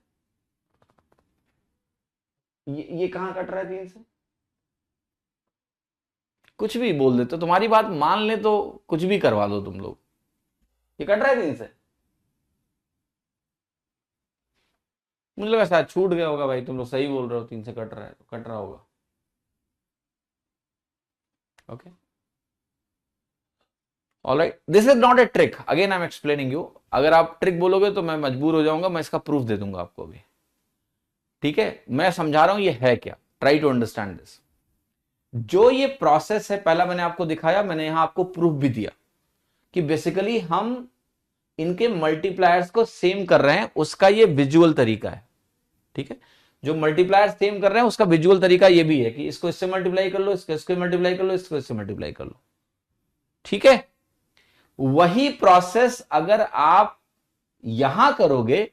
ये कहां कट रहा है 3 से? कुछ भी बोल देते तो तुम्हारी बात मान ले तो कुछ भी करवा दो तुम लोग। ये कट रहा है 3 से? मुझे लगा शायद छूट गया होगा भाई, तुम लोग सही बोल रहे हो, 3 से कट रहा है तो कट रहा होगा। Okay, alright, this is not a trick, again I am explaining you. अगर आप ट्रिक बोलोगे तो मैं मजबूर हो जाऊंगा, मैं इसका प्रूफ दे दूंगा आपको अभी। ठीक है, मैं समझा रहा हूं ये है क्या, ट्राई टू अंडरस्टैंड दिस। जो ये प्रोसेस है, पहला मैंने आपको दिखाया, मैंने यहां आपको प्रूफ भी दिया कि बेसिकली हम इनके मल्टीप्लायर्स को सेम कर रहे हैं, उसका ये विजुअल तरीका है। ठीक है, जो मल्टीप्लायर सेम कर रहे हैं उसका विजुअल तरीका ये भी है कि इसको इससे मल्टीप्लाई कर लो, इसको इसको मल्टीप्लाई कर लो, इसको इससे मल्टीप्लाई कर लो। ठीक है, वही प्रोसेस अगर आप यहां करोगे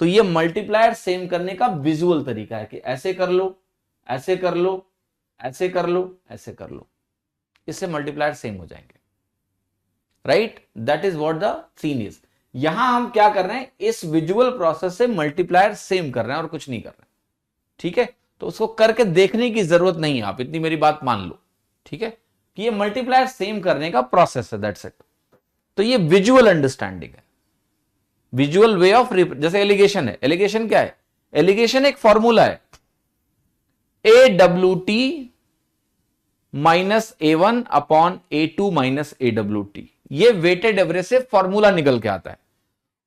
तो ये मल्टीप्लायर सेम करने का विजुअल तरीका है कि ऐसे कर लो, ऐसे कर लो, ऐसे कर लो, ऐसे कर लो, इससे मल्टीप्लायर सेम हो जाएंगे। Right, that is what the scene is. यहां हम क्या कर रहे हैं, इस विजुअल प्रोसेस से मल्टीप्लायर सेम कर रहे हैं और कुछ नहीं कर रहे हैं। ठीक है, तो उसको करके देखने की जरूरत नहीं है, आप इतनी मेरी बात मान लो। ठीक है, कि ये मल्टीप्लायर सेम करने का प्रोसेस है, दैट्स इट। तो ये विजुअल अंडरस्टैंडिंग है, विजुअल वे ऑफ, जैसे एलिगेशन है, एलिगेशन क्या है? एलिगेशन एक फॉर्मूला है, AWT minus A1 upon A2 minus AWT। ये वेटेड एवरेज से फॉर्मूला निकल के आता है।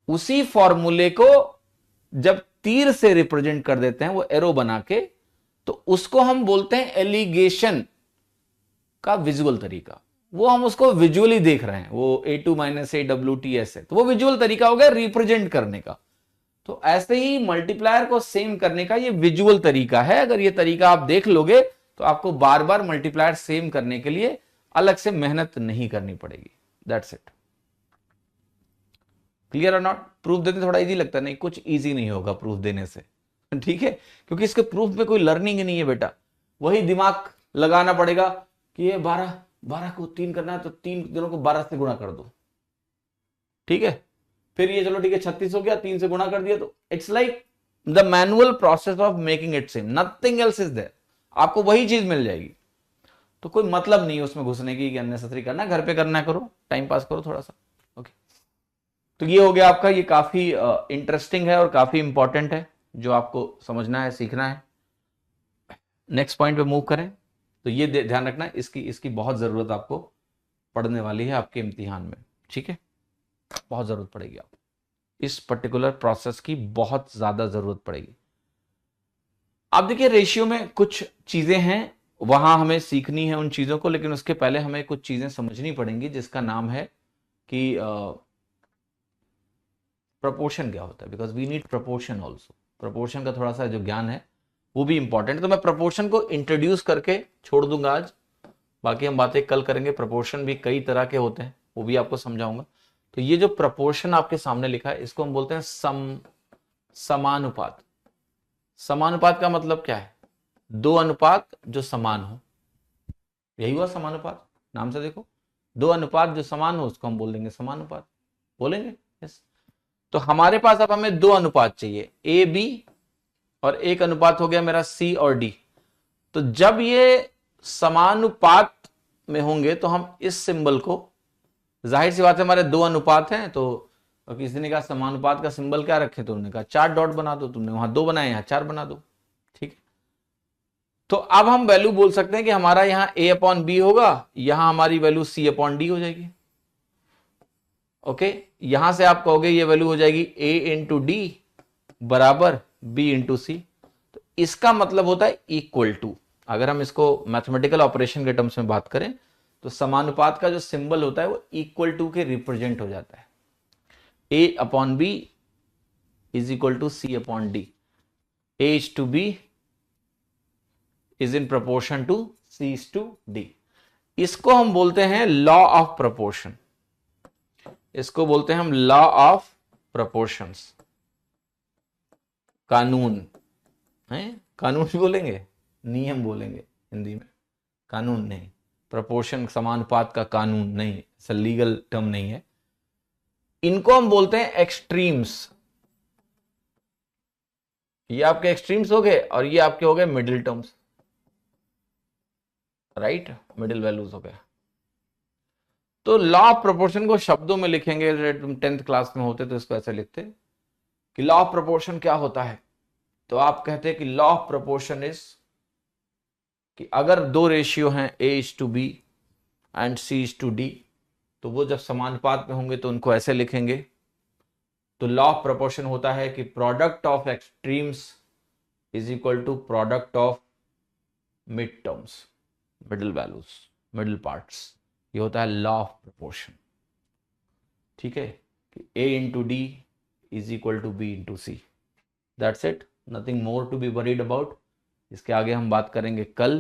उसी फॉर्मूले को जब तीर से रिप्रेजेंट कर देते हैं, वो एरो बना के, तो उसको हम बोलते हैं एलिगेशन का विजुअल तरीका। वो हम उसको विजुअली देख रहे हैं, वो A2 माइनस AWT ऐसे, तो वो विजुअल तरीका हो गया रिप्रेजेंट करने का। तो ऐसे ही मल्टीप्लायर को सेम करने का ये विजुअल तरीका है। अगर ये तरीका आप देख लोगे तो आपको बार बार मल्टीप्लायर सेम करने के लिए अलग से मेहनत नहीं करनी पड़ेगी। दैट्स इट, क्लियर और नॉट? प्रूफ देने थोड़ा इजी लगता है, नहीं कुछ इजी नहीं होगा प्रूफ देने से। ठीक है, क्योंकि इसके प्रूफ में कोई लर्निंग ही नहीं है बेटा, वही दिमाग लगाना पड़ेगा कि ये 12 को 3 करना है तो 3 दिनों को 12 से गुणा कर दो। ठीक है, फिर ये चलो ठीक है 36 हो गया, 3 से गुणा कर दिया, तो it's like the manual process of making it same, nothing else is there. आपको वही चीज मिल जाएगी, तो कोई मतलब नहीं है उसमें घुसने की, अननेसेसरी करना, घर पे करना करो, टाइम पास करो थोड़ा सा। ओके, तो ये हो गया आपका, ये काफी इंटरेस्टिंग है और काफी इंपॉर्टेंट है, जो आपको समझना है, सीखना है। नेक्स्ट पॉइंट पे मूव करें, तो ये ध्यान रखना, इसकी बहुत जरूरत आपको पढ़ने वाली है आपके इम्तिहान में। ठीक है, बहुत जरूरत पड़ेगी, आप इस पर्टिकुलर प्रोसेस की बहुत ज्यादा जरूरत पड़ेगी। आप देखिए, रेशियो में कुछ चीजें हैं, वहां हमें सीखनी है उन चीजों को, लेकिन उसके पहले हमें कुछ चीजें समझनी पड़ेंगी, जिसका नाम है कि प्रपोर्शन क्या होता है, because we need proportion also. Proportion का थोड़ा सा जो ज्ञान है वो भी इंपॉर्टेंट है। तो मैं प्रपोर्शन को इंट्रोड्यूस करके छोड़ दूंगा आज, बाकी हम बातें कल करेंगे। प्रपोर्शन भी कई तरह के होते हैं, वो भी आपको समझाऊंगा। तो ये जो प्रपोर्शन आपके सामने लिखा है, इसको हम बोलते हैं समानुपात। समानुपात का मतलब क्या है? दो अनुपात जो समान हो, यही हुआ समानुपात। नाम से देखो, दो अनुपात जो समान हो उसको हम बोल देंगे समानुपात, बोलेंगे। यस, तो हमारे पास अब हमें दो अनुपात चाहिए, ए बी, और एक अनुपात हो गया मेरा सी और डी। तो जब ये समानुपात में होंगे तो हम इस सिंबल को, जाहिर सी बात है हमारे दो अनुपात हैं, तो किसी ने कहा समानुपात का सिंबल क्या रखे, तो उन्होंने कहा 4 डॉट बना दो। तुमने वहां 2 बनाए, यहां 4 बना दो। ठीक है, तो अब हम वैल्यू बोल सकते हैं कि हमारा यहां a अपॉन बी होगा, यहां हमारी वैल्यू c अपॉन डी हो जाएगी। ओके, यहां से आप कहोगे ये वैल्यू हो जाएगी a इंटू डी बराबर b इंटू सी। तो इसका मतलब होता है इक्वल टू। अगर हम इसको मैथमेटिकल ऑपरेशन के टर्म्स में बात करें तो समानुपात का जो सिंबल होता है वो इक्वल टू के रिप्रेजेंट हो जाता है। a upon b is equal to c upon d. a to b is in proportion to c is to d। इसको हम बोलते हैं लॉ ऑफ प्रोपोर्शन, इसको बोलते हैं हम लॉ ऑफ प्रोपोर्शंस, कानून है, कानून भी बोलेंगे, नियम बोलेंगे हिंदी में, कानून नहीं, प्रोपोर्शन समानुपात का कानून नहीं, लीगल टर्म नहीं है। इनको हम बोलते हैं एक्सट्रीम्स। ये आपके एक्सट्रीम्स हो गए और ये आपके हो गए middle terms, right, middle values हो गए। तो लॉ ऑफ प्रोपोर्शन को शब्दों में लिखेंगे, तुम 10th क्लास में होते तो इसको ऐसे लिखते कि लॉ ऑफ प्रोपोर्शन क्या होता है। तो आप कहते हैं कि लॉ ऑफ प्रोपोर्शन इज कि अगर दो रेशियो हैं A:B एंड C:D, तो वो जब समानुपात में होंगे तो उनको ऐसे लिखेंगे। तो लॉ ऑफ प्रोपोर्शन होता है कि product of extremes is equal to product of mid terms, middle values, middle parts. ये होता है लॉ ऑफ प्रोपोर्शन, ठीक है, कि A:D is equal to B:C। That's it, nothing more to be worried about. इसके आगे हम बात करेंगे कल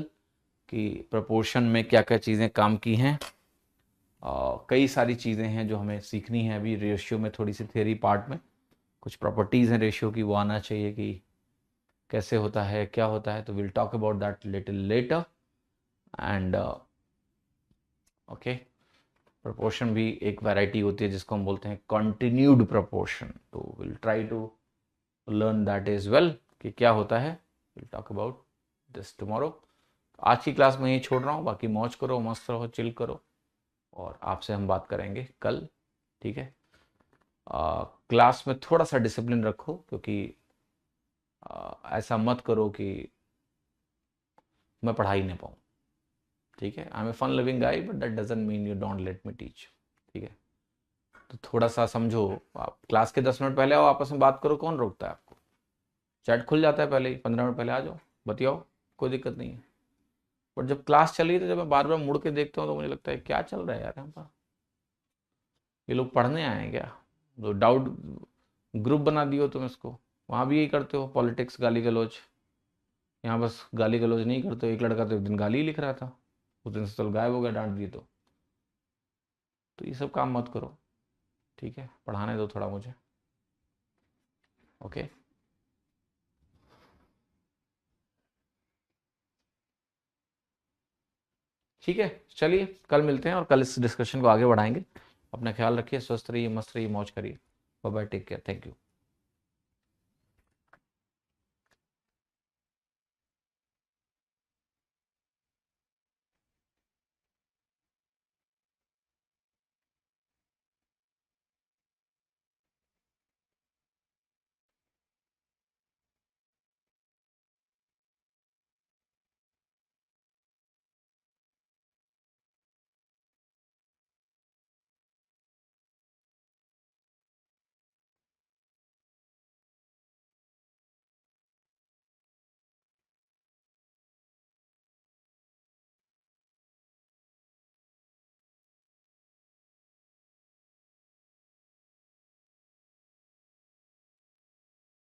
कि प्रोपोर्शन में क्या क्या चीज़ें काम की हैं। कई सारी चीज़ें हैं जो हमें सीखनी है अभी रेशियो में, थोड़ी सी थियरी पार्ट में कुछ प्रॉपर्टीज़ हैं रेशियो की, वो आना चाहिए कि कैसे होता है, क्या होता है। तो will talk about that little later. And okay, proportion भी एक वैरायटी होती है जिसको हम बोलते हैं कंटिन्यूड प्रोपोर्शन। तो will try to learn that as well कि क्या होता है। Will talk about this tomorrow. आज की क्लास में यही छोड़ रहा हूँ, बाकी मौज करो, मस्त रहो, चिल करो, और आपसे हम बात करेंगे कल, ठीक है। क्लास में थोड़ा सा डिसिप्लिन रखो, क्योंकि ऐसा मत करो कि मैं पढ़ा ही नहीं पाऊँ, ठीक है। I am a fun living guy, but that doesn't mean you don't let me teach, ठीक है। तो थोड़ा सा समझो, आप क्लास के 10 मिनट पहले आओ, आपस में बात करो, कौन रोकता है आपको। चैट खुल जाता है पहले ही, 15 मिनट पहले आ जाओ, बतियाओ, कोई दिक्कत नहीं है। बट जब क्लास चल रही है तो जब मैं बार बार मुड़ के देखता हूँ तो मुझे लगता है क्या चल रहा है यार यहाँ पर, ये लोग पढ़ने आए हैं क्या। तो डाउट ग्रुप बना दियो तुम इसको, वहाँ भी यही करते हो, पॉलिटिक्स, गाली गलौज। यहाँ बस गाली गलौज नहीं करते हो। एक लड़का तो एक दिन गाली लिख रहा था, उस दिन से चल गायब हो गया, डांट दिए तो ये सब काम मत करो, ठीक है। पढ़ाने दो थोड़ा मुझे, ओके। ठीक है, चलिए कल मिलते हैं और कल इस डिस्कशन को आगे बढ़ाएंगे। अपना ख्याल रखिए, स्वस्थ रहिए, मस्त रहिए, मौज करिए। Bye bye, take care, thank you.